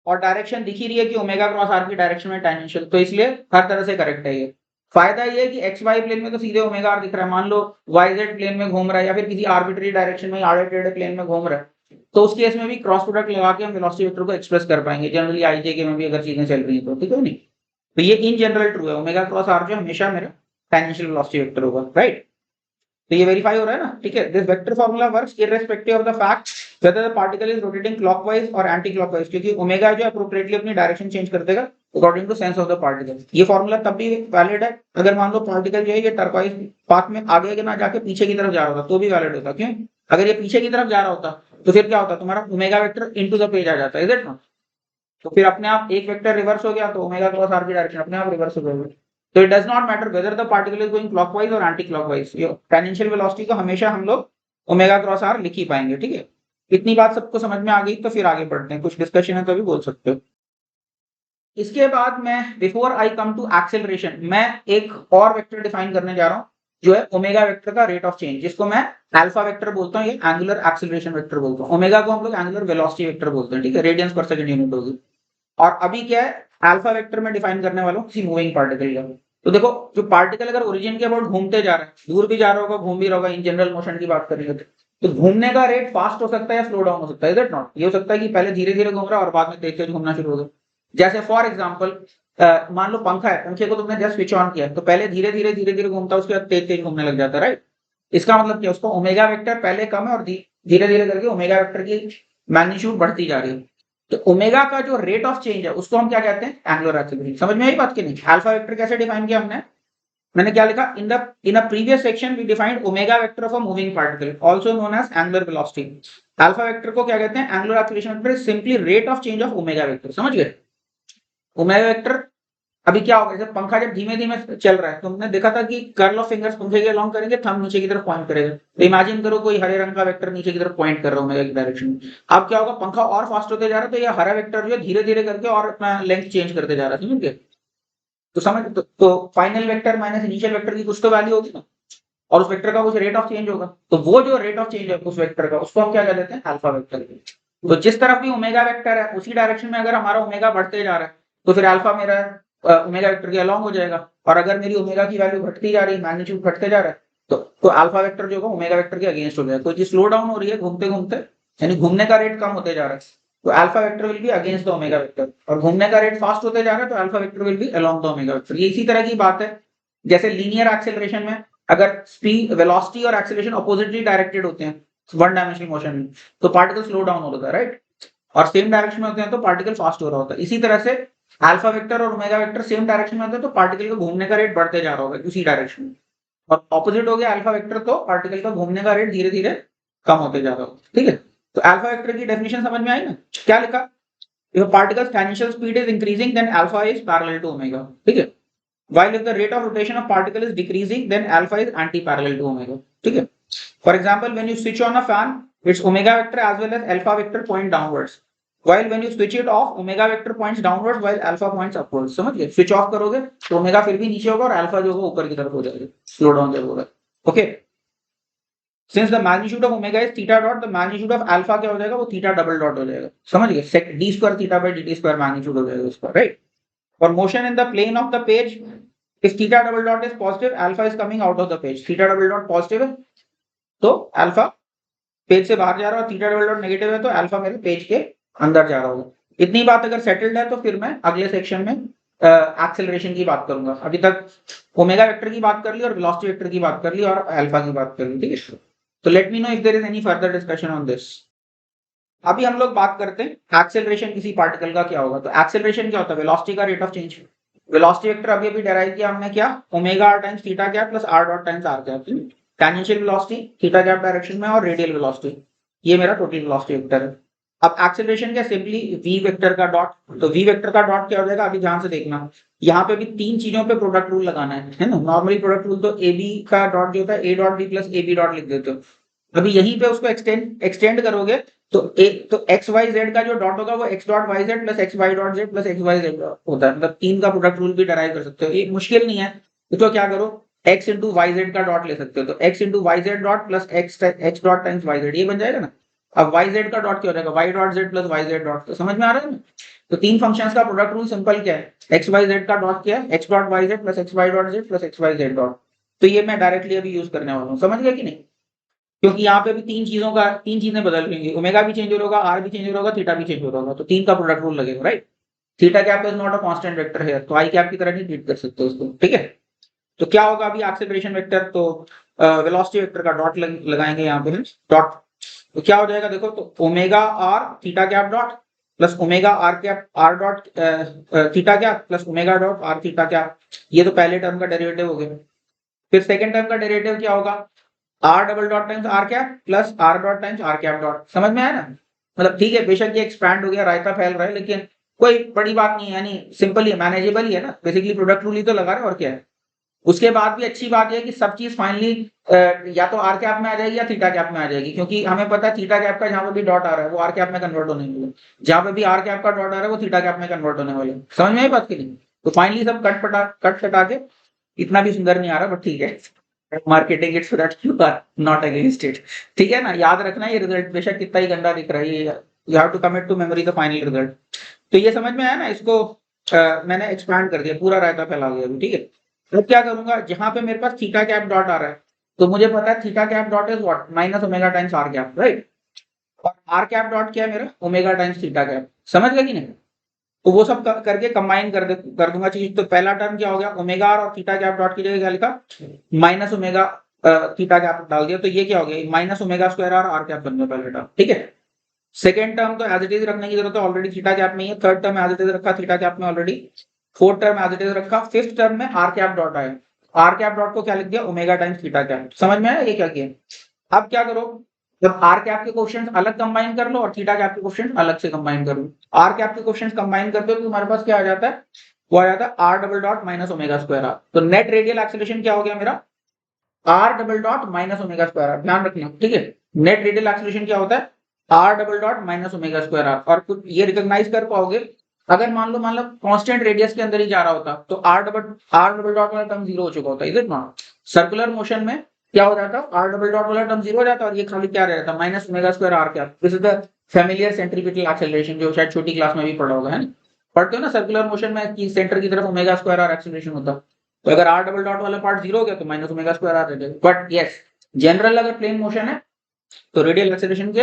और डायरेक्शन दिख ही रही है कि ओमेगा क्रॉस आर की डायरेक्शन में टेंजेंशियल, तो इसलिए हर तरह से करेक्ट है ये। फायदा ये है कि एक्स वाई प्लेन में तो सीधे ओमेगा आर दिख रहा है, मान लो वाई जेड प्लेन में घूम रहा है या फिर किसी आर्बिट्ररी डायरेक्शन में आर्बिट्ररी प्लेन में घूम रहा है, तो उस केस में भी क्रॉस प्रोडक्ट लगा के हम वेलोसिटी वेक्टर को एक्सप्रेस कर पाएंगे जनरली आईजे में भी अगर चीजें चल रही है तो, ठीक है नहीं। तो ये इन जनरल ट्रू है, ओमेगा क्रॉस आर जो हमेशा मेरा टेंजेंशियल वेलोसिटी वेक्टर होगा, राइट। तो ये वेरीफाई हो रहा है ना, ठीक है। This vector formula works irrespective of the fact whether the particle is rotating clockwise और एंटी क्लॉकवाइज, क्योंकि ओमेगा जो अप्रोप्रिएटली अपनी डायरेक्शन चेंज कर देगा according to sense of the particle. ये फार्मूला तब भी वैलिड है अगर मान लो पार्टिकल जो है ये टर्कवाइज पाथ में आगे के ना जाके पीछे की तरफ जा रहा होता तो भी वैलिड होता। क्यों, अगर ये पीछे की तरफ जा रहा होता तो फिर क्या होता, तुम्हारा omega vector into the page आ जाता है, इज इट नॉट। तो फिर अपने आप एक वेक्टर रिवर्स हो गया तो ओमेगा क्रॉस आर की डायरेक्शन अपने आप रिवर्स हो जाएगी। तो it does not matter whether the particle is going clockwise और एंटी क्लॉकवाइज, टेंजेंशियल वेलोसिटी को हमेशा हम लोग ओमेगा क्रॉस आर लिख ही पाएंगे, ठीक है। इतनी बात सबको समझ में आ गई, तो फिर आगे बढ़ते हैं, कुछ डिस्कशन है तो भी बोल सकते हो। इसके बाद मैं before I come to acceleration मैं एक और वेक्टर डिफाइन करने जा रहा हूँ जो है ओमेगा वेक्टर का रेट ऑफ चेंज, जिसको मैं अल्फा वेक्टर बोलता हूँ, ये एंगुलर एक्सेलरेशन वेक्टर बोलता हूँ। ओमेगा को हम लोग एंगुलर वेलोसिटी वेक्टर बोलते हैं, ठीक है, रेडियंस पर सेकंड यूनिट होगी। और अभी क्या है, अल्फा वेक्टर में डिफाइन करने वाला हूँ किसी मूविंग पार्टिकल का। तो देखो जो पार्टिकल अगर ओरिजिन के अबाउट घूमते जा रहा है, दूर भी जा रहा होगा घूम भी रहा होगा, इन जनरल मोशन की बात करेंगे तो घूमने का रेट फास्ट हो सकता है या स्लो डाउन हो सकता है, इज इट नॉट। ये हो सकता है कि पहले धीरे धीरे घूम रहा है और बाद में तेज तेज घूमना शुरू हो गया। जैसे फॉर एग्जाम्पल मान लो पंखा है, पंखे को तुमने जस्ट स्विच ऑन किया तो पहले धीरे धीरे घूमता है, उसके बाद तेज तेज घूमने लग जाता है, राइट। इसका मतलब क्या, उसको ओमेगा वेक्टर पहले कम है और धीरे धीरे करके ओमेगा वेक्टर की मैग्नीट्यूड बढ़ती जा रही है। तो ओमेगा का जो रेट ऑफ चेंज है उसको हम क्या कहते हैं, एंगुलर एक्सेलरेशन। समझ में आई बात की नहीं। अल्फा वेक्टर कैसे डिफाइन किया हमने, मैंने क्या लिखा, in a previous section we defined omega vector of a moving particle also known as angular velocity. Alpha vector को क्या कहते हैं, angular acceleration vector, simply rate of change of omega vector. समझ गए, ओमेगा वेक्टर अभी क्या होगा, जैसे पंखा जब धीमे धीमे चल रहा है, तुमने देखा था कि कर्ल ऑफ फिंगर्स पंखे के अलॉन्ग करेंगे, थंब नीचे की तरफ पॉइंट करेगा। तो इमेजिन करो कोई हरे रंग का वेक्टर नीचे की तरफ पॉइंट कर रहा हूँ मेरे डायरेक्शन में। अब क्या होगा, पंखा और फास्ट होते जा रहा है, तो ये हरा वेक्टर जो है धीरे धीरे करके और अपना लेंथ चेंज करते जा रहा है, समझ गए? तो समझ तो final vector minus initial vector की कुछ तो वैल्यू होगी ना, और उस वेक्टर का कुछ रेट ऑफ चेंज होगा। तो वो जो रेट ऑफ चेंज है उस वेक्टर का, उसको हम क्या कह देते हैं, अल्फा वेक्टर। तो जिस तरफ भी ओमेगा वेक्टर है उसी डायरेक्शन में अगर हमारा ओमेगा बढ़ते जा रहा है, तो फिर अल्फा मेरा ओमेगा वेक्टर के अलॉन्ग हो जाएगा। और अगर मेरी ओमेगा की वैल्यू घटती जा रही है, मैग्नीट्यूड घटते जा रहा है, तो अल्फा वेक्टर जो होगा ओमेगा वेक्टर के अगेंस्ट हो जाएगा। कोई चीज स्लो डाउन हो रही है घूमते घूमते, यानी घूमने का रेट कम होते जा रहा है, तो alpha vector will be against the omega vector. और घूमने का रेट फास्ट होते जा रहा है, तो alpha vector will be along the omega vector. ये इसी तरह की बात है जैसे लीनियर एक्सेलरेशन में अगर स्पीड, वेलोसिटी और एक्सेलरेशन अपोजिटली डायरेक्टेड होते हैं वन डायमेंशनल मोशन में, तो पार्टिकल स्लो डाउन होता है, राइट? और सेम डायरेक्शन में होते हैं तो पार्टिकल फास्ट हो रहा होता है। इसी तरह से अल्फा वेक्टर और ओमेगा वेक्टर सेम डायरेक्शन में होते हैं, तो पार्टिकल का घूमने का रेट बढ़ते जा रहा होगा उसी डायरेक्शन में। और ऑपोजिट हो गया अल्फा वेक्टर, तो पार्टिकल का घूमने का रेट धीरे धीरे कम होते जा रहा होगा, ठीक है? तो अल्फा वेक्टर की डेफिनेशन समझ में आई ना? क्या लिखा, if a particle's tangential speed is increasing then alpha is parallel to omega, ठीक है? While if the rate of rotation of particle is decreasing then alpha is anti-parallel to omega, ठीक है? For example, when you switch on a fan, its omega vector as well as alpha vector point downwards, while when you switch it off, omega vector points downwards while alpha points upwards। समझ गए? Switch off करोगे तो omega फिर भी नीचे होगा और alpha जो होगा ऊपर की तरफ हो जाएगा, स्लो डाउन जब होगा। Okay, Since the magnitude of omega is theta dot, the magnitude of alpha क्या हो जाएगा, वो theta double dot हो जाएगा। समझ गए? sec d square theta by dt square magnitude हो जाएगा उसका, right? For motion in the plane of the page, if theta double dot is positive, alpha is coming out of the page। theta double dot positive है तो alpha page से बाहर जा रहा है, और थीटा डबल डॉट नेगेटिव है तो अल्फा मेरे पेज के अंदर जा रहा होगा। इतनी बात अगर सेटल्ड है तो फिर मैं अगले सेक्शन में एक्सेलरेशन की बात करूंगा। अभी तक ओमेगा वेक्टर की बात कर ली और वेलोसिटी वेक्टर की बात कर ली और अल्फा की बात कर ली, ठीक है? तो let me know if there is any further discussion on this. अभी हम लोग बात करते हैं एक्सेलरेशन किसी पार्टिकल का क्या होगा। तो एक्सेलरेशन क्या होता है, वेलोसिटी का rate of change. Velocity vector अभी अभी डिराइव किया हमने, क्या, omega R times theta cap plus R dot times R cap. Tangential velocity theta cap direction में और रेडियल वेलोसिटी, ये मेरा टोटल वेलोसिटी वेक्टर है। अब एक्सेलरेशन क्या, सिंपली वी वेक्टर का डॉट। तो वी वेक्टर का डॉट क्या हो जाएगा, अभी ध्यान से देखना, यहाँ पे भी तीन चीजों पे प्रोडक्ट रूल लगाना है ना। नॉर्मली प्रोडक्ट रूल तो ए बी का डॉट जो होता है A dot B plus A B dot लिख देते हो। अभी यहीं पे उसको एक्सटेंड करोगे तो एक्स वाई जेड का जो डॉट होगा वो X dot Y Z plus X Y dot Z plus X Y Z होता है। मतलब तीन का प्रोडक्ट रूल भी डराइव कर सकते हो, ये मुश्किल नहीं है। तो क्या करो, एक्स इंटू वाई जेड का डॉट ले सकते हो, तो X into Y Z dot plus X dot times Y Z, ये बन जाएगा ना। अब वाई जेड का डॉट क्या हो जाएगा, Y dot Z plus Y Z dot. तो समझ में आ रहा है ना? तो तीन फंक्शंस का प्रोडक्ट रूल सिंपल क्या है, एक्स वाई जेड का डॉट क्या है, X dot Y Z plus X Y dot Z plus X Y Z dot. तो ये मैं डायरेक्टली अभी यूज करने वाला हूँ, समझ गया कि नहीं? क्योंकि यहाँ पे भी तीन चीजें बदल रही, ओमेगा भी चेंज हो रहा होगा, आर भी चेंज हो रहा होगा, थीटा भी चेंज हो रहा होगा, तो तीन का प्रोडक्ट रूल लगेगा, right? Theta cap is not a constant vector है, तो आई कैप की तरह नहीं ट्रीट कर सकते उसको, ठीक है? तो क्या होगा अभी एक्सेलरेशन वेक्टर, तो वेलोसिटी वेक्टर का डॉट लगाएंगे यहाँ पे डॉट। तो क्या हो जाएगा देखो, तो omega R theta cap dot plus omega R cap R dot theta cap plus omega dot R theta cap, ये तो पहले टर्म का डेरिवेटिव हो गया। फिर सेकंड टर्म का डेरिवेटिव क्या होगा, are double dot times R cap plus R dot times R cap dot. समझ में आया ना? मतलब ठीक है, बेशक ये एक्सपैंड हो गया, रायता फैल रहा है, लेकिन कोई बड़ी बात नहीं है, यानी सिंपल ही मैनेजेबल ही है ना। बेसिकली प्रोडक्ट रूल ही तो लगा रहे हैं, और क्या है। उसके बाद भी अच्छी बात है कि सब चीज फाइनली या तो आर कैप में आ जाएगी या थीटा कैप में आ जाएगी, क्योंकि हमें पता है थीटा कैप का जहां पे भी डॉट आ रहा है वो आर कैप में कन्वर्ट होने वाला है, जहां पे भी आर कैप का डॉट आ रहा है वो थीटा कैप में कन्वर्ट होने वाले। समझ में आई बात की नहीं? तो फाइनली सब कट कटा के, इतना भी सुंदर नहीं आ रहा बट ठीक है, marketing it so that you are not against it, ठीक है ना? याद रखना ये रिजल्ट बेशक कितना ही गंदा दिख रहा है, you have to commit to memory the final result. तो ये समझ में आया ना? इसको मैंने एक्सपैंड कर दिया, पूरा रायता फैला दिया अभी, ठीक है? अब क्या करूंगा, जहां पे मेरे पास थीटा कैप डॉट आ रहा है, तो मुझे पता है theta cap dot is what, minus omega times R cap, right? और आर कैप डॉट क्या है मेरा, ओमेगा टाइम्स थीटा कैप। समझ गए कि नहीं? तो वो सब करके कंबाइन कर दूंगा चीज। तो पहला टर्म क्या हो गया, ओमेगा आर और थीटा कैप डॉट की जगह क्या लिखा, माइनस ओमेगा थीटा कैप डाल दिया, तो ये क्या हो गया, minus omega square R cap बन गया पहले टर्म, ठीक है? सेकेंड टर्म तो एज इट इज रखने की जरूरत है, ऑलरेडी थीटा कैप में ही है। Third term as it is रखा थीटा कैप में already. Fourth term as it is रखा। फिफ्थ टर्म में आर कैप डॉट आया, आर कैप डॉट को क्या लिख दिया, ओमेगा टाइम्स थीटा कैप। समझ में आया ये क्या किया? अब क्या करो, जब आर कैप के क्वेश्चन अलग कंबाइन कर लो और थीटा कैप के क्वेश्चन अलग से कंबाइन कर लो। आर कैप के क्वेश्चन कंबाइन करते हो तो तुम्हारे पास क्या आ जाता है, वो आ जाता है R double dot minus omega square R. तो नेट रेडियल एक्सेलरेशन क्या हो गया मेरा, R double dot minus omega square R. ध्यान रखना, ठीक है। नेट रेडियल एक्सेलरेशन क्या होता है, R double dot minus omega square R. और कुछ ये रिकॉग्नाइज कर पाओगे, अगर मान लो कांस्टेंट रेडियस के अंदर ही जा रहा होता तो आर डबल डॉट वाला टर्म जीरो हो चुका होता, is it not. Circular motion में क्या हो जाता, आर डबल डॉट वाला टर्म जीरो हो जाता और ये खाली क्या रहता, माइनस ओमेगा स्क्वायर आर क्या। This is the familiar centripetal acceleration, जो शायद छोटी क्लास में भी पढ़ा होगा, है ना। पढ़ते हो ना सर्कुलर मोशन में कि सेंटर की तरफ ओमेगा स्क्वायर आर एक्सेलरेशन होता। तो अगर आर डबल डॉट वाला पार्ट जीरो हो गया तो माइनस ओमेगा स्क्वायर आर रह जाएगा। बट यस, जनरल अगर प्लेन मोशन है तो रेडियल एक्सेलरेशन के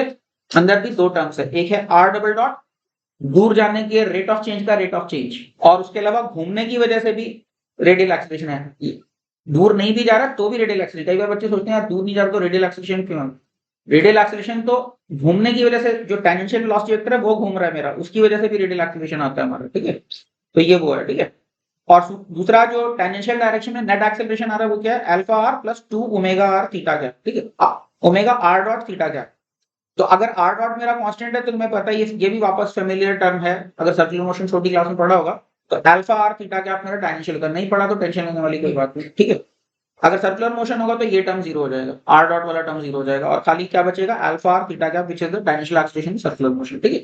अंदर भी दो टर्म्स है, एक है आर डबल डॉट, दूर जाने के रेट ऑफ चेंज का रेट ऑफ चेंज, और उसके अलावा घूमने की वजह से भी रेडियल एक्सेलरेशन है। दूर नहीं भी जा रहा तो भी रेडियल एक्सेलरेशन। कई बार बच्चे सोचते हैं यार दूर नहीं जा रहा तो रेडियल एक्सेलरेशन क्यों है। रेडियल एक्सेलरेशन तो घूमने की वजह से, जो टेंजेंशियल वेलोसिटी वेक्टर है वो घूम रहा है मेरा, उसकी वजह से भी रेडियल एक्सेलरेशन आता है हमारा, ठीक है। तो ये वो है, ठीक है। और दूसरा जो टेंजेंशियल डायरेक्शन में नेट एक्सेलरेशन आ रहा है वो क्या है, alpha R plus 2 omega R theta क्या, ठीक है। ओमेगा आर डॉट थीटा क्या। तो अगर आर डॉट मेरा कांस्टेंट है तो तुम्हें पता है ये भी वापस फेमिलियर टर्म है, अगर सर्कुलर मोशन छोटी क्लास में पढ़ा होगा। तो अल्फा आर थीटा क्या मेरा टेंजेंशियल का, नहीं पढ़ा तो टेंशन लेने वाली कोई बात नहीं, ठीक है। अगर सर्कुलर मोशन होगा तो ये टर्म जीरो हो जाएगा, आर डॉट वाला टर्म जीरो हो जाएगा, और खाली क्या बचेगा, अल्फा आर थीटा क्या, which is the tangential acceleration circular motion, ठीक है।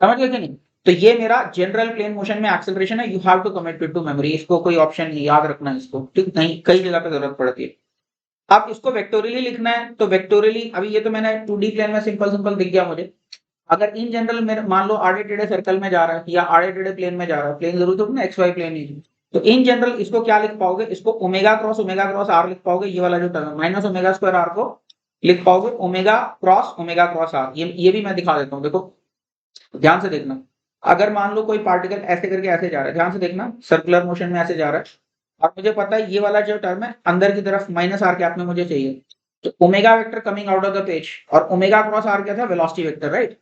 समझ गए कि नहीं। तो ये मेरा जनरल प्लेन मोशन में एक्सेलरेशन है। You have to commit it to memory, इसको कोई ऑप्शन नहीं, याद रखना है इसको, ठीक नहीं, कई जगह पे जरूरत पड़ती है। अब इसको वेक्टोरियली लिखना है तो वेक्टोरियली, अभी ये तो मैंने 2D प्लेन में सिंपल सिंपल दिख गया मुझे। अगर इन जनरल मेरे मान लो आड़े टेढ़े सर्कल में जा रहा है या आड़े टेढ़े प्लेन में जा रहा है, प्लेन जरूर तो ना एक्स वाई प्लेन ही, तो इन जनरल इसको क्या लिख पाओगे, इसको ओमेगा क्रॉस आर लिख पाओगे। ये वाला जो टर्म है माइनस ओमेगा स्क्वायर आर को लिख पाओगे ओमेगा क्रॉस आर। ये भी मैं दिखा देता हूँ, देखो ध्यान से देखना। अगर मान लो कोई पार्टिकल ऐसे करके ऐसे जा रहा है, ध्यान से देखना, सर्कुलर मोशन में ऐसे जा रहा है, और मुझे पता है ये वाला जो टर्म है अंदर की तरफ माइनस आर कैप में मुझे चाहिए, तो omega vector coming out of the page, और ओमेगा क्रॉस आर क्या था, velocity vector, right.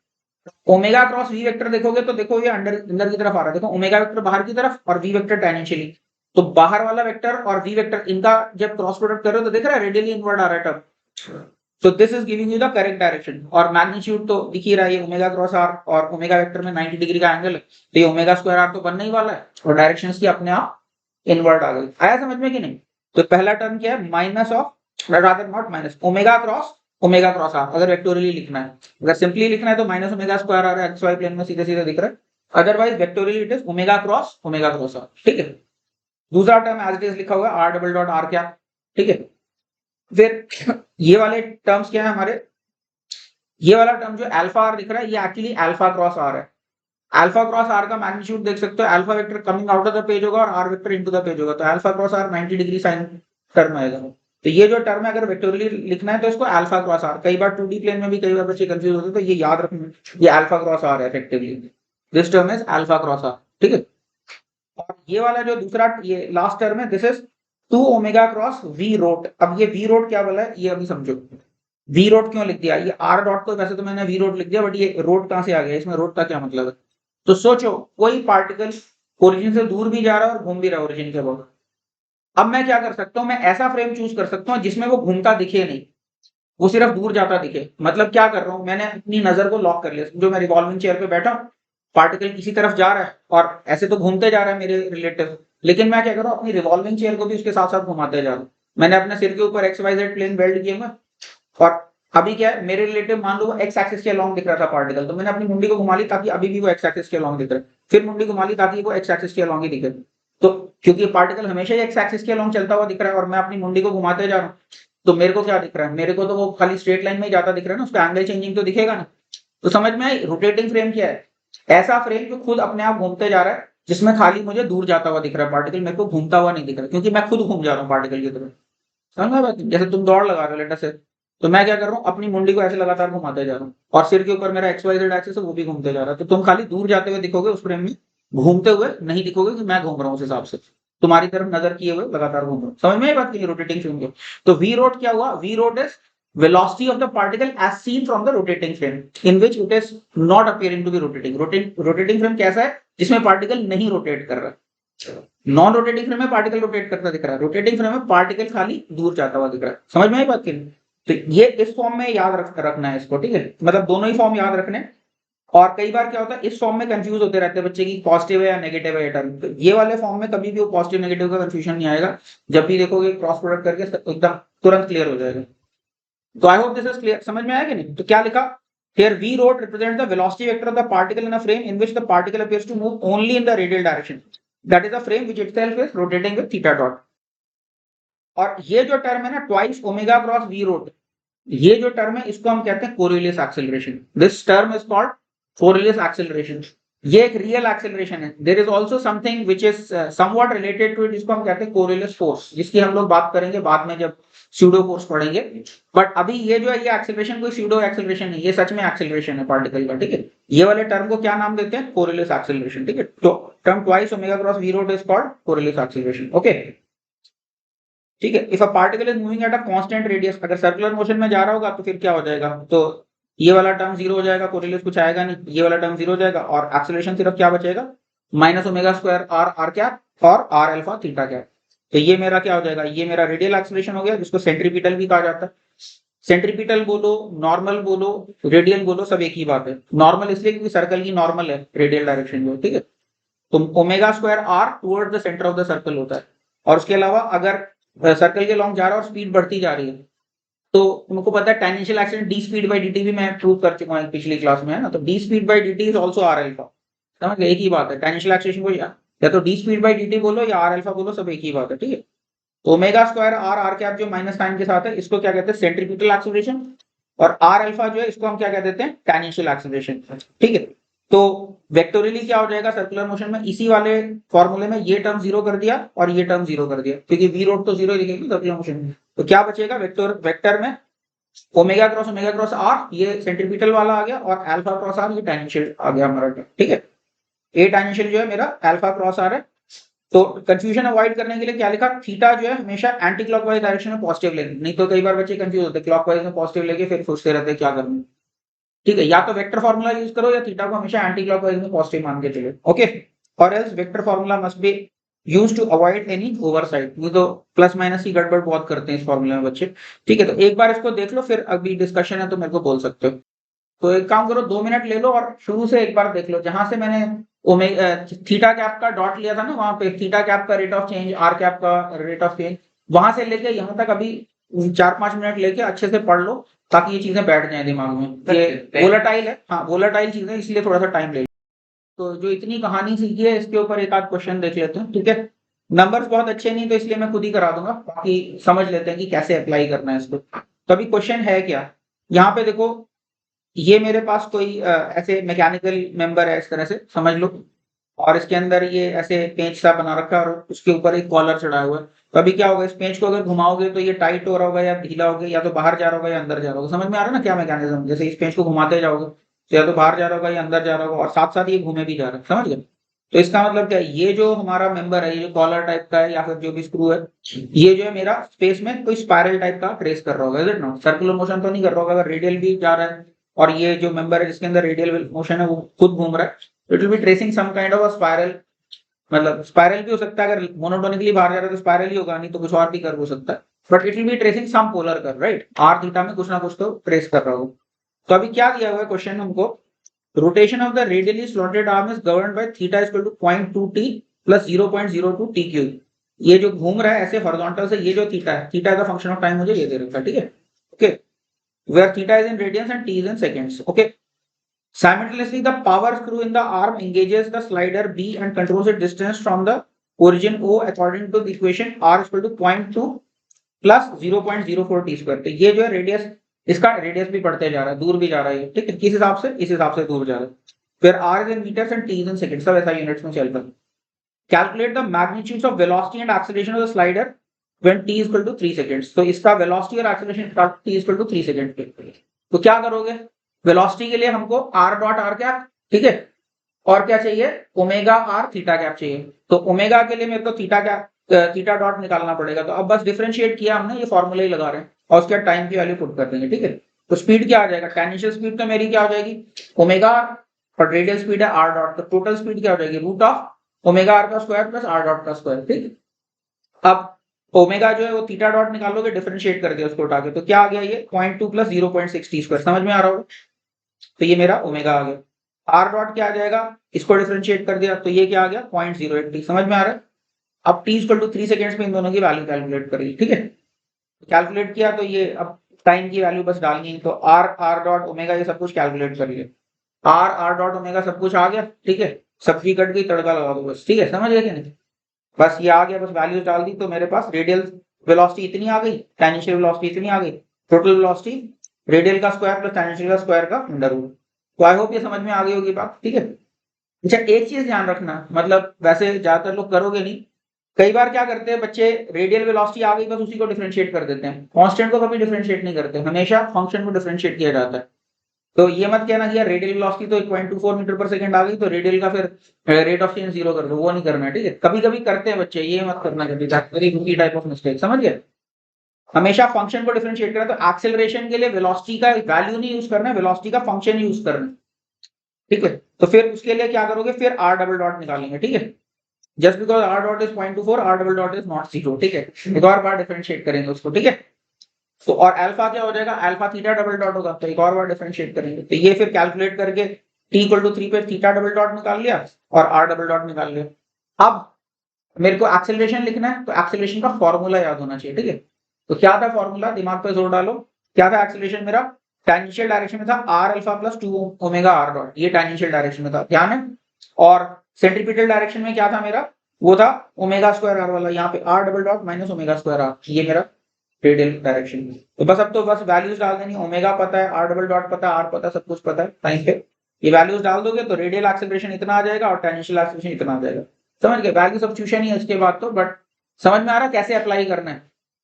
Omega cross V vector देखोगे तो देखो ये अंदर की तरफ आ रहा है, देखो ओमेगा वेक्टर बाहर की तरफ और वी वेक्टर टेंजेंशियली। तो बाहर वाला वेक्टर और वी वेक्टर इनका जब क्रॉस प्रोडक्ट कर रहे हो तो देख रहा है रेडियली इनवर्ड आ रहा है term. So this is giving you the correct direction, और मैग्नीट्यूड तो दिख ही रहा है, ये ओमेगा क्रॉस आर और ओमेगा वेक्टर में 90 डिग्री का एंगल है, तो ये ओमेगा स्क्वायर आर तो बनने ही वाला है, और डायरेक्शंस की अपने आप इनवर्ट आ गई। आया समझ में कि नहीं। तो पहला टर्म क्या है, minus of rather not minus omega cross R, अगर वेक्टोरियली लिखना है। अगर सिंपली लिखना है तो minus omega square R X Y plane में सीधे सीधे दिख रहा है, otherwise vectorially it is omega cross R, ठीक है। दूसरा टर्म एज इट इज लिखा हुआ है आर डबल डॉट आर क्या, ठीक है। फिर ये वाले टर्म्स क्या है हमारे, ये वाला टर्म जो अल्फा आर दिख रहा है ये एक्चुअली अल्फा क्रॉस आर है। अल्फा क्रॉस आर का मैग्नीट्यूड देख सकते हो, alpha vector coming out of the page होगा और R vector into the page होगा, तो alpha cross R 90 degree sine term आएगा। तो ये जो टर्म है अगर वेक्टोरियली लिखना है तो इसको अल्फा क्रॉस आर, कई बार 2D प्लेन में भी कई बार बच्चे कंफ्यूज होते हैं, तो ये याद रखना, ये अल्फा क्रॉस आर है effectively, this term is alpha cross R, ठीक है। और ये वाला जो दूसरा ये लास्ट टर्म है, this is 2 omega cross we rot. अब ये वी रोट क्या बोला है ये अभी समझो, वी रोट क्यों लिख दिया, ये आर डॉट को वैसे तो मैंने वी रोट लिख दिया, बट ये रोट कहां से आ गया, इसमें रोट का क्या मतलब है। तो सोचो कोई पार्टिकल ओरिजिन से दूर भी जा रहा है और घूम भी रहा है ओरिजिन के बाद। अब मैं क्या कर सकता हूं, मैं ऐसा फ्रेम चूज कर सकता हूं जिसमें वो घूमता दिखे नहीं, वो सिर्फ दूर जाता दिखे। मतलब क्या कर रहा हूं, मैंने अपनी नजर को लॉक कर लिया, जो मैं रिवॉल्विंग चेयर पे बैठा हूं, पार्टिकल किसी तरफ जा रहा है और ऐसे तो घूमते जा रहा है मेरे रिलेटिव, लेकिन मैं क्या कर रहा हूं, अपनी रिवॉल्विंग चेयर को भी उसके साथ साथ घुमाते जा रहा हूं। मैंने अपने सिर के ऊपर XYZ प्लेन बेल्ट किए हुए, और अभी क्या है मेरे रिलेटिव मान लो वो एक्स एक्सिस के अलॉन्ग दिख रहा था पार्टिकल, तो मैंने अपनी मुंडी को घुमा ली ताकि अभी भी वो एक्स एक्सिस के अलॉन्ग दिख रहा है, फिर मुंडी घुमा ली ताकि वो एक्स एक्सिस के अलॉन्ग ही दिखे। तो क्योंकि पार्टिकल हमेशा ही एक्स एक्सिस के अलॉन्ग चलता हुआ दिख रहा है और मैं अपनी मुंडी को घुमाते जा रहा हूँ, तो मेरे को क्या दिख रहा है, मेरे को तो वो खाली स्ट्रेट लाइन में ही जाता दिख रहा है ना, उसका एंगल चेंजिंग तो दिखेगा ना। तो समझ में आई, रोटेटिंग फ्रेम क्या है, ऐसा फ्रेम जो खुद अपने आप घूमते जा रहा है, जिसमें खाली मुझे दूर जाता हुआ दिख रहा है पार्टिकल, मेरे को घूमता हुआ नहीं दिख रहा, क्योंकि मैं खुद घूम जा रहा हूँ पार्टिकल की तरफ। समझ बात, जैसे तुम दौड़ लगा रहे हो लेटर से, तो मैं क्या कर रहा हूँ, अपनी मुंडी को ऐसे लगातार घुमाते जा रहा हूँ, और सिर के ऊपर मेरा XYZ एक्सिस है वो भी घूमते जा रहा है, तो तुम खाली दूर जाते हुए दिखोगे उस फ्रेम में, घूमते हुए नहीं दिखोगे कि मैं घूम रहा हूँ उस हिसाब से, तुम्हारी तरफ नजर किए हुए लगातार घूम रहा हूँ। समझ में ये बात की रोटेटिंग फ्रेम को। तो वी रोट क्या हुआ, V rot is velocity of the particle as seen from the rotating frame in which it is not appearing to be rotating. rotating frame कैसा है, जिसमें पार्टिकल नहीं रोटेट कर रहा। नॉन रोटेटिंग फ्रेम में particle rotate करता दिख रहा है, रोटेटिंग फ्रेम में पार्टिकल खाली दूर जाता हुआ दिख रहा है। समझ में आई बात की। तो ये इस फॉर्म में याद रखना है इसको, ठीक है, मतलब दोनों ही फॉर्म याद रखने। और कई बार क्या होता है इस फॉर्म में कंफ्यूज होते रहते हैं बच्चे की पॉजिटिव है या नेगेटिव है ये टर्म, तो ये वाले फॉर्म में कभी भी वो पॉजिटिव नेगेटिव का कंफ्यूजन नहीं आएगा, जब भी देखोगे क्रॉस प्रोडक्ट करके एकदम तुरंत क्लियर हो जाएगा। तो I hope this is clear, समझ में आया कि नहीं? तो क्या लिखा here v rho represents the velocity vector of the particle in a frame in which the particle appears to move only in the radial direction, that is a frame which itself is rotating with theta dot। और ये जो term है ना twice omega cross we rot, ये जो term है इसको हम कहते हैं Coriolis acceleration. This term is called Coriolis acceleration. ये एक रियल एक्सेलरेशन है। There is also something which is somewhat related to it, जिसको हम कहते हैं कोरिलेस फोर्स, जिसकी हम लोग बात करेंगे बाद में जब स्यूडो फोर्स पढ़ेंगे। बट अभी ये जो है ये एक्सेलरेशन कोई स्यूडो एक्सेलरेशन नहीं, ये सच में एक्सेलरेशन है पार्टिकल का, ठीक है। ये वाले टर्म को क्या नाम देते हैं? कोरिलेस एक्सेलरेशन, ठीक है। तो term twice omega cross we rot is called Coriolis acceleration, okay, ठीक है। If a particle is moving at a constant radius, अगर सर्कुलर मोशन में जा रहा होगा तो फिर क्या हो जाएगा? तो ये वाला टर्म जीरो हो जाएगा, कोरिलेस कुछ आएगा नहीं, ये वाला टर्म जीरो हो जाएगा और एक्सेलरेशन सिर्फ क्या बचेगा? Minus omega square are R cap और आर अल्फा थीटा कैप। तो ये मेरा क्या हो जाएगा? ये मेरा रेडियल एक्सेलरेशन हो गया, जिसको सेंट्रीपिटल भी कहा जाता है। सेंट्रीपिटल बोलो, नॉर्मल बोलो, रेडियल बोलो, सब एक ही बात है। नॉर्मल इसलिए क्योंकि सर्कल की नॉर्मल है रेडियल डायरेक्शन में, ठीक है। तो omega square R towards the centre of the circle होता है। और उसके अलावा अगर सर्कल के लॉन्ग जा रहा है और स्पीड बढ़ती जा रही है, तो तुमको पता है tangential accident D speed by dt भी मैं प्रूव कर चुका हूं पिछली क्लास में, है ना। तो d speed by dt is also R alpha, समझ गए? एक ही बात है। टेंजेंशियल एक्सीलेरेशन को या तो डी स्पीड बाई dt बोलो या आर अल्फा बोलो, सब एक ही बात है, ठीक है। Omega square are R cap जो माइनस साइन के साथ है, इसको क्या कहते हैं? Centripetal acceleration. और आर अल्फा जो है इसको हम क्या कह देते हैं? टेंजेंशियल एक्सीलरेशन, ठीक है। तो वेक्टोरियली क्या हो जाएगा सर्कुलर मोशन में? इसी वाले फॉर्मूले में ये टर्म जीरो कर दिया और ये टर्म जीरो कर दिया, क्योंकि वी रोड तो जीरो लिखेंगे सर्कुलर मोशन में। तो क्या बचेगा? वेक्टर में ओमेगा क्रॉस आर, ये सेंट्रीपिटल वाला आ गया, और अल्फा क्रॉस आर ये टेंजेंशियल आ गया हमारा, ठीक है। ए टेंजेंशियल जो है मेरा अल्फा क्रॉस आर है। तो कंफ्यूजन अवॉइड करने के लिए क्या लिखा? थीटा जो है हमेशा एंटी क्लॉकवाइज डायरेक्शन में पॉजिटिव लेंगे, नहीं तो कई बार बच्चे कंफ्यूज होते हैं, क्लॉकवाइज में पॉजिटिव लेके फिर सोचते रहते हैं क्या करना, ठीक है। या तो वेक्टर फार्मूला यूज करो या थीटा को हमेशा एंटी क्लॉकवाइज में पॉजिटिव मान के चलो, ओके। और else vector formula must be use to avoid any oversight. ये तो प्लस माइनस की गड़बड़ बहुत करते हैं इस फॉर्मूले में बच्चे, ठीक है। तो एक बार इसको देख लो, फिर अभी डिस्कशन है तो मेरे को बोल सकते हो। तो एक काम करो, 2 मिनट ले लो और शुरू से एक बार देख लो, जहां से मैंने थीटा कैप का डॉट लिया था ना, वहां पे थीटा कैप का rate of change, R cap का रेट ऑफ चेंज, वहां से लेके यहाँ तक अभी 4-5 मिनट लेके अच्छे से पढ़ लो, ताकि ये चीजें बैठ जाए दिमाग में। ये वोलेटाइल है, हाँ वोलेटाइल चीजें, इसलिए थोड़ा सा टाइम ले लो। तो जो इतनी कहानी सीखी है इसके ऊपर एक आध क्वेश्चन देख लेते हैं, ठीक है। नंबर्स बहुत अच्छे नहीं तो इसलिए मैं खुद ही करा दूंगा, बाकी समझ लेते हैं कि कैसे अप्लाई करना है इसको। तो अभी क्वेश्चन है क्या, यहाँ पे देखो, ये मेरे पास कोई ऐसे मैकेनिकल मेंबर है, इस तरह से समझ लो, और इसके अंदर ये ऐसे पेंच सा बना रखा है और उसके ऊपर एक कॉलर चढ़ाया हुआ है। तो अभी क्या होगा, इस पेंच को अगर घुमाओगे तो ये टाइट हो रहा होगा या ढीला होगा, या तो बाहर जा रहा होगा या अंदर जा रहा होगा। समझ में आ रहा है ना क्या मैकेनिज्म? जैसे इस पेंच को घुमाते जाओगे तो या तो बाहर जा रहा होगा या अंदर जा रहा होगा, और साथ साथ ये घूमे भी जा रहा है, समझ गए? तो इसका मतलब क्या है, ये जो हमारा मेंबर है, ये जो कॉलर टाइप का है या फिर जो भी स्क्रू है, ये जो है मेरा स्पेस में कोई स्पाइरल टाइप का ट्रेस कर रहा होगा, is it not? Circular motion तो नहीं कर रहा होगा। अगर रेडियल भी जा रहा है और ये जो मेंबर है जिसके अंदर रेडियल मोशन है वो खुद घूम रहा है, it will be tracing some kind of a spiral. मतलब स्पाइरल भी हो सकता है, अगर मोनोटोनिकली बाहर जा रहा है तो स्पाइरल ही होगा, नहीं तो कुछ और भी कर्व हो सकता है, but it will be tracing some polar curve, right? R theta में कुछ ना कुछ तो ट्रेस कर रहा हो। तो अभी क्या दिया हुआ है क्वेश्चन हमको, rotation of the radially slotted arm is governed by theta is equal to 0.2 t plus 0.02 t cube. ये जो घूम रहा है ऐसे हॉरिजॉन्टल से, ये जो थीटा है, theta is the function of time, मुझे ये दे रखा है, ठीक है, okay, where theta is in radians and t is in seconds, okay. Simultaneously, the power screw in the arm engages the slider B and controls its distance from the origin O according to the equation R is equal to 0.2 plus 0.04 t square। तो ये जो है radius, इसका radius भी बढ़ते जा रहा है, दूर भी जा रहा है, ठीक है। किस हिसाब से? इस हिसाब से दूर जा रहा है। फिर R is in meters and T is in seconds, सब ऐसा यूनिट्स में चल रहा है। Calculate the magnitudes of velocity and acceleration of the slider when T is equal to 3 seconds। तो इसका velocity और acceleration T is equal to 3 seconds पे। तो क्या करोगे, वेलोसिटी के लिए हमको आर डॉट आर कैप, ठीक है, और क्या चाहिए, ओमेगा आर थीटा कैप चाहिए। तो ओमेगा के लिए मेरे को थीटा कैप, थीटा डॉट निकालना पड़ेगा। तो अब बस डिफरेंशिएट किया हमने, ये फॉर्मूला ही लगा रहे हैं और उसके बाद टाइम की वैल्यू पुट कर देंगे, ठीक है। तो स्पीड क्या आ जाएगा, टेंजेंशियल स्पीड तो मेरी क्या हो जाएगी, ओमेगा और रेडियल स्पीड है आर डॉट, तो टोटल स्पीड क्या हो जाएगी, रूट ऑफ ओमेगा आर का स्क्वायर प्लस आर डॉट का स्क्वायर, ठीक। अब ओमेगा जो है वो थीटा डॉट निकालोगे, डिफरेंशिएट कर दिया उसको उठा के, तो क्या आ गया, ये 0.2 प्लस 0.6 t स्क्वायर, समझ में आ रहा होगा। तो ये मेरा ओमेगा आ गया। आर डॉट क्या आ जाएगा, इसको डिफरेंशिएट कर दिया तो ये क्या आ गया 0.08t, समझ में आ रहा है। अब t इक्वल टू 3 सेकेंड्स में इन दोनों की वैल्यू कैलकुलेट करिए, ठीक है। कैलकुलेट किया तो ये अब टाइम की वैल्यू बस डालनी है, तो आर डॉट ओमेगा ये सब कुछ कैलकुलेट कर लिए, आर डॉट ओमेगा सब कुछ आ गया, ठीक है। सब्जी कट गई, तड़का लगा दो बस, ठीक है, समझ गए कि नहीं। बस ये आ गया, बस वैल्यूज डाल दी तो मेरे पास रेडियल वेलोसिटी इतनी आ गई, टेंजेंशियल वेलोसिटी इतनी आ गई, टोटल वेलोसिटी रेडियल का स्क्वायर प्लस टेंजेंशियल का स्क्वायर का अंडर रूट। तो आई होप ये समझ में आ गई होगी बात, ठीक है। अच्छा एक चीज ध्यान रखना, मतलब वैसे ज्यादातर लोग करोगे नहीं, कई बार क्या करते हैं बच्चे, रेडियल वेलोसिटी आ गई बस उसी को डिफरेंशिएट कर देते हैं, कांस्टेंट को कभी डिफरेंशिएट नहीं करते, हमेशा फंक्शन को डिफरेंशिएट किया जाता है। तो ये मत कहना कि यार रेडियल वेलोसिटी तो 1.24 मीटर पर सेकंड आ गई तो रेडियल का फिर रेट ऑफ चेंज 0 कर दो, वो नहीं करना है, ठीक है। कभी कभी करते हैं बच्चे, ये मत करना कभी, वेरी रुकी टाइप ऑफ मिस्टेक, समझ गए। हमेशा फंक्शन को डिफरेंशिएट करना, तो एक्सेलरेशन के लिए वेलोसिटी का वैल्यू नहीं यूज करना है, वेलोसिटी का फंक्शन यूज करना है, ठीक है। तो फिर उसके लिए क्या करोगे, फिर आर डबल डॉट निकालेंगे, ठीक है। Just because R dot is 0.24, R double dot is not 0, ठीक है। एक और बार डिफरेंशिएट करेंगे उसको, ठीक है। तो और अल्फा क्या हो जाएगा, अल्फा थीटा डबल डॉट होगा, तो एक और बार डिफरेंशिएट करेंगे, तो ये फिर कैलकुलेट करके t इक्वल टू 3 पे थीटा डबल डॉट निकाल लिया और r डबल डॉट निकाल लिया। अब मेरे को एक्सेलरेशन लिखना है, तो एक्सेलरेशन का फॉर्मूला याद होना चाहिए, ठीक है। तो क्या था फॉर्मूला, दिमाग पे जोर डालो, क्या था एक्सेलरेशन मेरा, टेंजेंशियल डायरेक्शन में था r alpha plus 2 omega r dot, ये टेंजेंशियल डायरेक्शन में था, ध्यान है। और सेंट्रीपिटल डायरेक्शन में क्या था मेरा, वो था ओमेगा स्क्वायर r वाला, यहाँ पे r double dot minus omega square r, ये मेरा रेडियल डायरेक्शन में। तो बस अब तो बस वैल्यूज डाल देनी, ओमेगा पता है, r डबल डॉट पता है, r पता है, सब कुछ पता है टाइम पे, ये वैल्यूज डाल दोगे तो रेडियल एक्सेलरेशन इतना आ जाएगा और टेंजेंशियल एक्सेलरेशन इतना आ जाएगा, समझ गए। वैल्यू सब्स्टिट्यूशन ही है इसके बाद तो, बट समझ में आ रहा है कैसे अप्लाई करना है,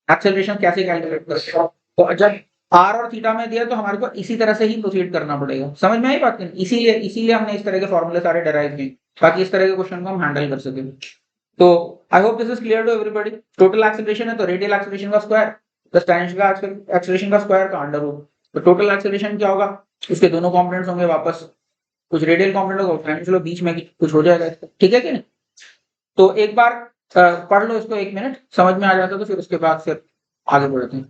एक्सेलरेशन कैसे कैलकुलेट करना है। तो जब r और थीटा में दिया तो हमारे को इसी तरह से ही प्रोसीड करना पड़ेगा, समझ में आई बात नहीं, इसीलिए इसीलिए हमने इस तरह के फॉर्मूले सारे डिराइव किए ताकि इस तरह के क्वेश्चन को हम हैंडल कर सके। तो I hope this is clear to everybody. Total acceleration है तो रेडियल एक्सेलरेशन का स्क्वायर प्लस टेंजेंशियल का एक्सेलरेशन का स्क्वायर का अंडर रूट, तो टोटल एक्सेलरेशन क्या होगा, उसके दोनों कंपोनेंट्स होंगे वापस, कुछ रेडियल कंपोनेंट होगा टेंजेंशियल बीच में कुछ हो जाएगा इसका, ठीक है कि नहीं। तो एक बार पढ़ लो इसको, 1 मिनट समझ में आ जाता तो फिर उसके बाद फिर आगे बढ़ते हैं।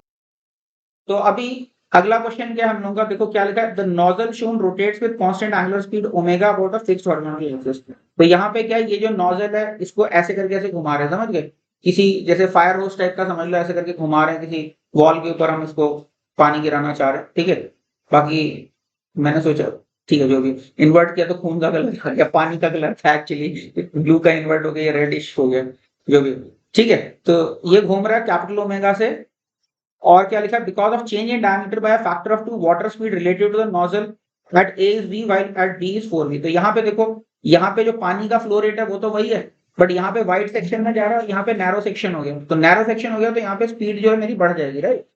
तो अभी अगला क्वेश्चन क्या है हम लोगों का, देखो क्या लिखा है, the nozzle shown rotates with constant angular speed omega about a fixed horizontal axis. तो यहाँ पे क्या है, ये जो नोजल है इसको ऐसे करके ऐसे घुमा रहे हैं, समझ गए, किसी जैसे फायर होस टाइप का समझ लो, ऐसे करके घुमा रहे हैं, किसी वॉल के ऊपर हम इसको पानी गिराना चाह रहे हैं, ठीक है। बाकी मैंने सोचा ठीक है, जो भी इन्वर्ट किया तो खून का कलर आ गया, पानी का कलर था एक्चुअली, ब्लू का इन्वर्ट हो गया, रेडिश हो गया, जो भी, ठीक है। तो ये घूम रहा है कैपिटल ओमेगा से, और क्या लिखा, because of change in diameter by factor of 2 water speed related to the nozzle at A is v while at b is 4v। तो यहाँ पे देखो, यहाँ पे जो पानी का फ्लो रेट है वो तो वही है, बट यहाँ पे वाइड सेक्शन में जा रहा है और यहाँ पे नैरो सेक्शन हो गया, तो नैरो सेक्शन हो गया तो यहाँ पे स्पीड जो है मेरी बढ़ जाएगी, right.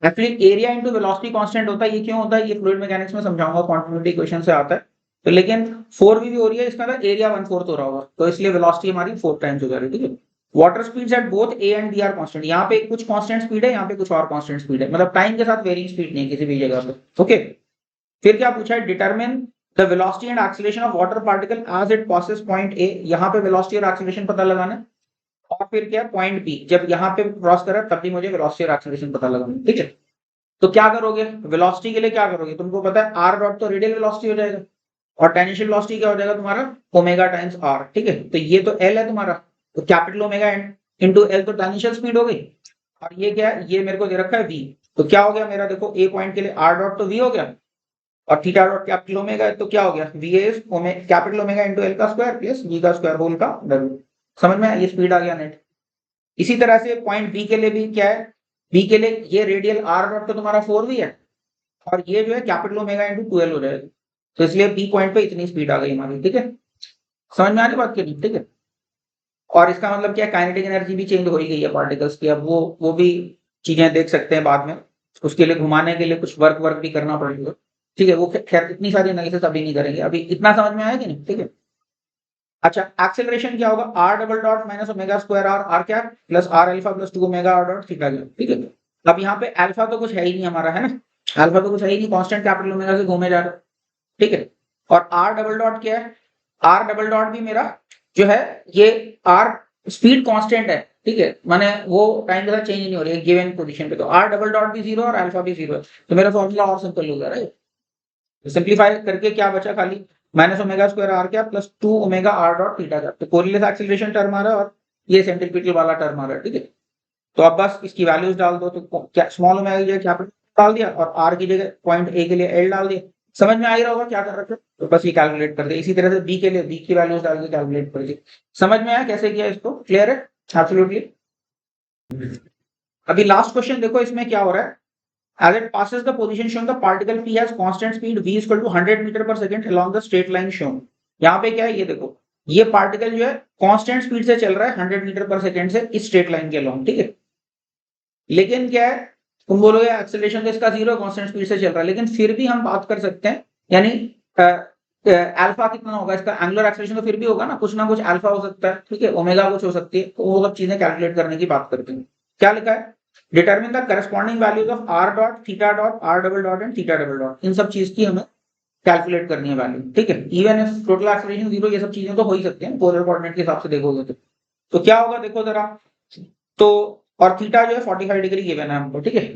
Actually area into velocity constant होता है, ये क्यों होता है, ये फ्लूइड मैकेनिक्स में समझाऊंगा, क्वांटिटी इक्वेशन से आता है। तो लेकिन 4v भी हो रही है, इसका मतलब एरिया 1/4 हो रहा होगा, तो इसलिए वेलोसिटी हमारी 4 टाइम्स हो जा रही है, ठीक है। Water speeds at both A and B are constant, यहाँ पे कुछ कांस्टेंट स्पीड है, यहाँ पे कुछ और कांस्टेंट स्पीड है, मतलब टाइम के साथ वेरिंग स्पीड नहीं है किसी भी जगह पे, ओके। फिर क्या पूछा है, determine the velocity and acceleration of water particle as it passes point A, यहाँ पे वेलोसिटी और एक्सीलरेशन पता लगाना है, और फिर क्या पॉइंट बी, जब यहाँ पे क्रॉस करा तब भी मुझे वेलोसिटी और एक्सीलरेशन पता लगाना है, ठीक है। तो क्या करोगे, वेलोसिटी के लिए क्या करोगे, तुमको पता है आर डॉट तो रेडियल वेलोसिटी हो जाएगा, और टेंजेंशियल वेलोसिटी क्या हो जाएगा तुम्हारा, ओमेगा टाइम्स आर, ठीक है। तो ये तो एल है तुम्हारा, तो कैपिटल ओमेगा इंटू एल तो टेंजेंशियल स्पीड हो गई, और ये क्या है, ये मेरे को दे रखा है वी, तो क्या हो गया मेरा, देखो ए पॉइंट के लिए आर डॉट तो वी हो गया, और थीटा डॉट कैपिटल ओमेगा है, तो क्या हो गया, V is capital omega into L का स्क्वायर प्लस वी का स्क्वायर होल का डब्ल्यू, समझ में, ये स्पीड आ गया नेट। इसी तरह से पॉइंट बी के लिए भी क्या है, बी के लिए ये रेडियल आर डॉट तो तुम्हारा 4v है, और ये जो है कैपिटल ओमेगा इंटू 12 हो जाएगा, तो इसलिए बी पॉइंट पे इतनी स्पीड आ गई हमारी, ठीक है। समझ में आ रही बात की नहीं, ठीक है। और इसका मतलब क्या, काइनेटिक एनर्जी भी चेंज हो ही गई है पार्टिकल्स की, अब वो भी चीजें देख सकते हैं बाद में, उसके लिए घुमाने के लिए कुछ वर्क भी करना पड़ेगा, ठीक है। वो खैर इतनी सारी एनालिसिस अभी नहीं करेंगे, अभी इतना समझ में आया कि नहीं, ठीक है। अच्छा एक्सेलरेशन क्या होगा, are double dot minus omega square are, r क्या plus r alpha plus 2 omega are dot theta, ठीक है। अब यहाँ पे अल्फा तो कुछ है ही नहीं हमारा, है ना, अल्फा तो कुछ है ही नहीं, कांस्टेंट कैपिटल ओमेगा से घूमे जा रहा है, ठीक है। और आर डबल डॉट क्या है, आर डबल डॉट भी मेरा जो है, ये आर स्पीड कांस्टेंट है, ठीक है, माने वो टाइम के साथ चेंज नहीं हो रही है गिवन पोजीशन पे, तो आर डबल डॉट भी 0 और अल्फा भी 0 है, तो मेरा फॉर्मूला और सिंपल हो गया, राइट। सिंप्लीफाई करके क्या बचा, खाली माइनस ओमेगा स्क्वायर आर क्या plus 2 omega are dot theta क्या। तो कोरिलेस एक्सीलरेशन टर्म आ रहा है और ये सेंट्रीपिटल वाला टर्म आ रहा है, ठीक है। तो अब बस इसकी वैल्यूज डाल दो, तो क्या स्मॉल ओमेगा की जगह कैपिटल डाल दिया और आर की जगह पॉइंट ए के लिए एल डाल दिया। समझ में आ ही रहा होगा क्या कर रखे हो, तो बस ये कैलकुलेट कर दे। इसी तरह से बी के लिए बी की वैल्यूज डाल के कैलकुलेट कर दी। समझ में आया कैसे किया इसको, क्लियर है? एब्सोल्युटली। अभी लास्ट क्वेश्चन देखो, इसमें क्या हो रहा है। As it passes the position shown, the particle P has constant speed v equal to 100 metre पर second along the straight line shown। यहाँ पे क्या है, ये देखो, ये पार्टिकल जो है कांस्टेंट स्पीड से चल रहा है 100 मीटर पर सेकंड से इस स्ट्रेट लाइन के along, ठीक है। लेकिन क्या है, तुम बोलोगे एक्सेलरेशन तो इसका जीरो कांस्टेंट स्पीड से चल रहा है, लेकिन फिर भी हम बात कर सकते हैं, यानी अल्फा कितना होगा इसका, एंगुलर एक्सेलरेशन तो फिर भी होगा ना कुछ अल्फा हो सकता है, ठीक है, ओमेगा कुछ हो सकती है, तो वो सब चीजें कैलकुलेट करने की बात करते हैं। क्या लिखा है, determine the corresponding values of r dot, theta dot, r double dot and theta double dot. इन सब चीज की हमें कैलकुलेट करनी है वैल्यू, ठीक है। Even if total acceleration zero, ये सब चीजें तो हो ही सकती हैं पोलर कोऑर्डिनेट के हिसाब से देखोगे तो क्या होगा देखो जरा। तो और थीटा जो है 45 डिग्री गिवन है हमको, ठीक है।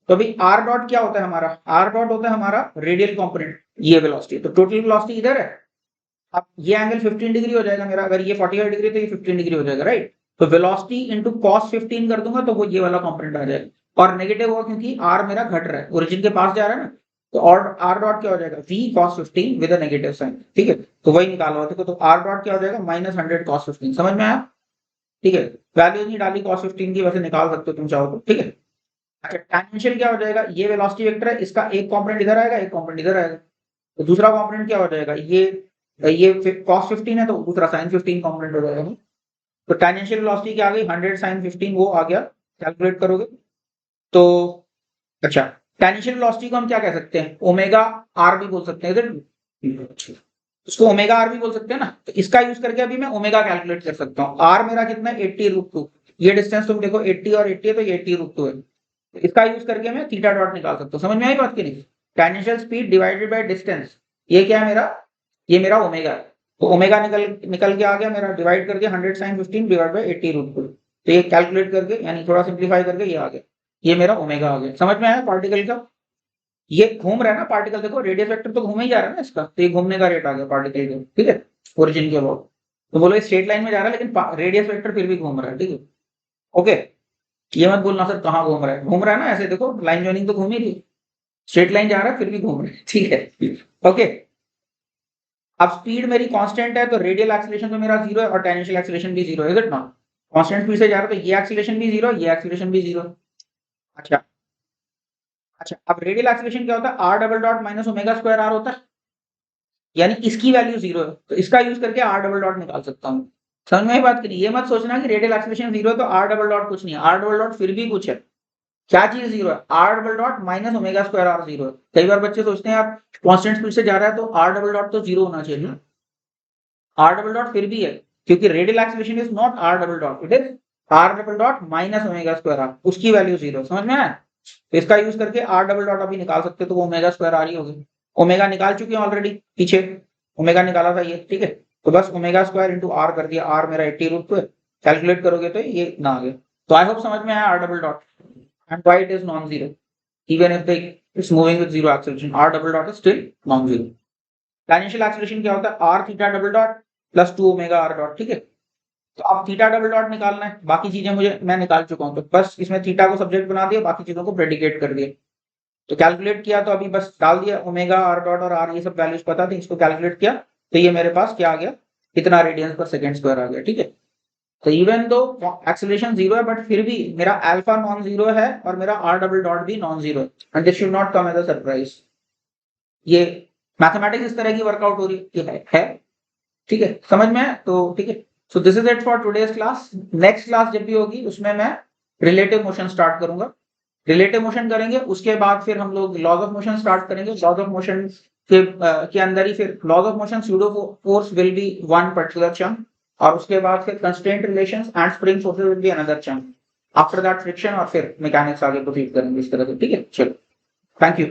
तो अभी आर डॉट क्या होता है हमारा, आर डॉट होता है हमारा रेडियल कंपोनेंट, ये वेलोसिटी, तो टोटल वेलोसिटी इधर है। अब ये एंगल 15 डिग्री हो जाएगा मेरा, अगर ये 45 डिग्री तो ये 15 डिग्री हो जाएगा, राइट। तो वेलोसिटी इंटू cos 15 कर दूंगा तो वो ये वाला कंपोनेंट आ जाएगा, और नेगेटिव होगा क्योंकि आर मेरा घट रहा है, ओरिजिन के पास जा रहा है ना। तो और आर डॉट क्या हो जाएगा, v cos 15 with a negative sine, ठीक है। तो वही निकाला हुआ देखो, तो आर डॉट क्या हो जाएगा माइनस 100 cos 15। समझ में आया, ठीक है। वैल्यू नहीं डाली cos 15 की, वैसे निकाल सकते हो तुम चाहो तो, ठीक है। अच्छा, टेंजेंशियल क्या हो जाएगा, ये वेलोसिटी वेक्टर है, इसका एक कंपोनेंट इधर आएगा, एक कंपोनेंट इधर आएगा। तो दूसरा कंपोनेंट क्या हो जाएगा, ये cos 15 है तो दूसरा sin 15 कंपोनेंट हो जाएगा। तो टेंजेंशियल वेलोसिटी क्या आ गई, 100 sin 15, वो आ गया, कैलकुलेट करोगे तो। अच्छा, टेंजेंशियल वेलोसिटी को हम क्या कह सकते हैं, ओमेगा आर भी बोल सकते हैं, इसको ओमेगा आर भी बोल सकते हैं ना। तो इसका यूज करके अभी मैं ओमेगा कैलकुलेट कर सकता हूँ। आर मेरा कितना है 80√2, ये डिस्टेंस तुम देखो 80 और 80 है तो ये 80√2 है। तो इसका यूज करके मैं थीटा डॉट निकाल सकता हूँ। समझ में आई बात की नहीं, tangential speed divided by distance, ये क्या है मेरा, ये मेरा ओमेगा है। तो ओमेगा निकल के आ गया मेरा, डिवाइड कर दिया 100 sin 15 डिवाइड बाय 80√2। तो ये कैलकुलेट करके यानी थोड़ा सिंप्लीफाई करके ये आ गया, ये मेरा ओमेगा आ गया। समझ में आया पार्टिकल का, ये घूम रहा है ना पार्टिकल, देखो रेडियस वेक्टर तो घूम ही जा रहा है ना इसका, तो ये घूमने का रेट आ गया पार्टिकल का, ठीक है, ओरिजिन के अबाउट। तो बोलो स्ट्रेट लाइन में जा रहा है लेकिन रेडियस वेक्टर फिर भी घूम रहा है, ठीक है। ओके, ये मत बोलना सर कहाँ घूम रहा है ना, ऐसे देखो लाइन जॉइनिंग तो घूम ही रही, स्ट्रेट लाइन जा रहा है फिर भी घूम रहा है, ठीक है। ओके, अब स्पीड मेरी कांस्टेंट है तो रेडियल एक्सीलरेशन तो मेरा जीरो है और टेंजेंशियल एक्सीलरेशन भी जीरो है, is it not. Constant speed से जा रहा है तो ये एक्सीलरेशन भी जीरो, ये एक्सीलरेशन भी जीरो। अच्छा, अब रेडियल एक्सीलरेशन क्या होता है, R double dot minus omega square R होता है, यानी इसकी वैल्यू जीरो है, तो इसका यूज करके आर डबल डॉट निकाल सकता हूँ। समझ में बात करिए, ये मत सोचना कि रेडियल एक्सीलरेशन जीरो है तो आर डबल डॉट कुछ नहीं है, आर डबल डॉट फिर भी कुछ है। क्या चीज जीरो है, R double dot minus omega square R zero है। कई बार बच्चे सोचते हैं आप कांस्टेंट स्पीड से जा रहा है तो आर डबल डॉट तो जीरो होना चाहिए, आर डबल डॉट फिर भी है, क्योंकि radial acceleration is not R double dot, it is R double dot minus omega square R, उसकी वैल्यू जीरो। समझ में आया, तो इसका यूज करके आर डबल डॉट अभी निकाल सकते तो वो ओमेगा स्क्वायर आर ही होगी। ओमेगा निकाल चुके हैं ऑलरेडी, पीछे ओमेगा निकाला था ये, ठीक है। तो बस ओमेगा स्क्वायर इंटू आर कर दिया, आर मेरा 80√2 है, कैलकुलेट करोगे तो ये ना आ गया। तो आई होप समझ में आया R double dot, and why it is non zero even if it's moving with zero acceleration, R double dot is still non zero. Tangential acceleration क्या होता है, R theta double dot plus 2 omega are dot, ठीक है। तो अब theta double dot निकालना है, बाकी चीजें मैं निकाल चुका हूं, तो बस इसमें थीटा को सब्जेक्ट बना दिया, बाकी चीजों को प्रेडिकेट कर दिया। तो कैलकुलेट किया तो अभी बस डाल दिया ओमेगा आर डॉट और आर, ये सब वैल्यूज पता थी, इसको कैलकुलेट किया तो ये मेरे पास क्या आ गया, इतना रेडियंस पर सेकंड स्क्वायर आ गया, ठीक है। तो इवन दो एक्सीलरेशन जीरो है बट फिर भी मेरा अल्फा नॉन जीरो है और मेरा आर डबल डॉट भी नॉन जीरो है, and this should not come as a surprise. ये मैथमेटिक्स इस तरह की वर्कआउट हो रही है, ठीक है, समझ में है तो, ठीक है। So this is it for today's class. Next class जब भी होगी उसमें मैं रिलेटिव मोशन स्टार्ट करूंगा, रिलेटिव मोशन करेंगे, उसके बाद फिर हम लोग लॉज ऑफ मोशन स्टार्ट करेंगे। लॉज ऑफ मोशन के अंदर ही फिर laws of motion pseudo force will be one particular chunk, और उसके बाद फिर constraint relations and spring forces will be another chunk, after that friction, और फिर मैकेनिक्स आगे प्रोसीड करेंगे इस तरह से, ठीक है। चलो, थैंक यू।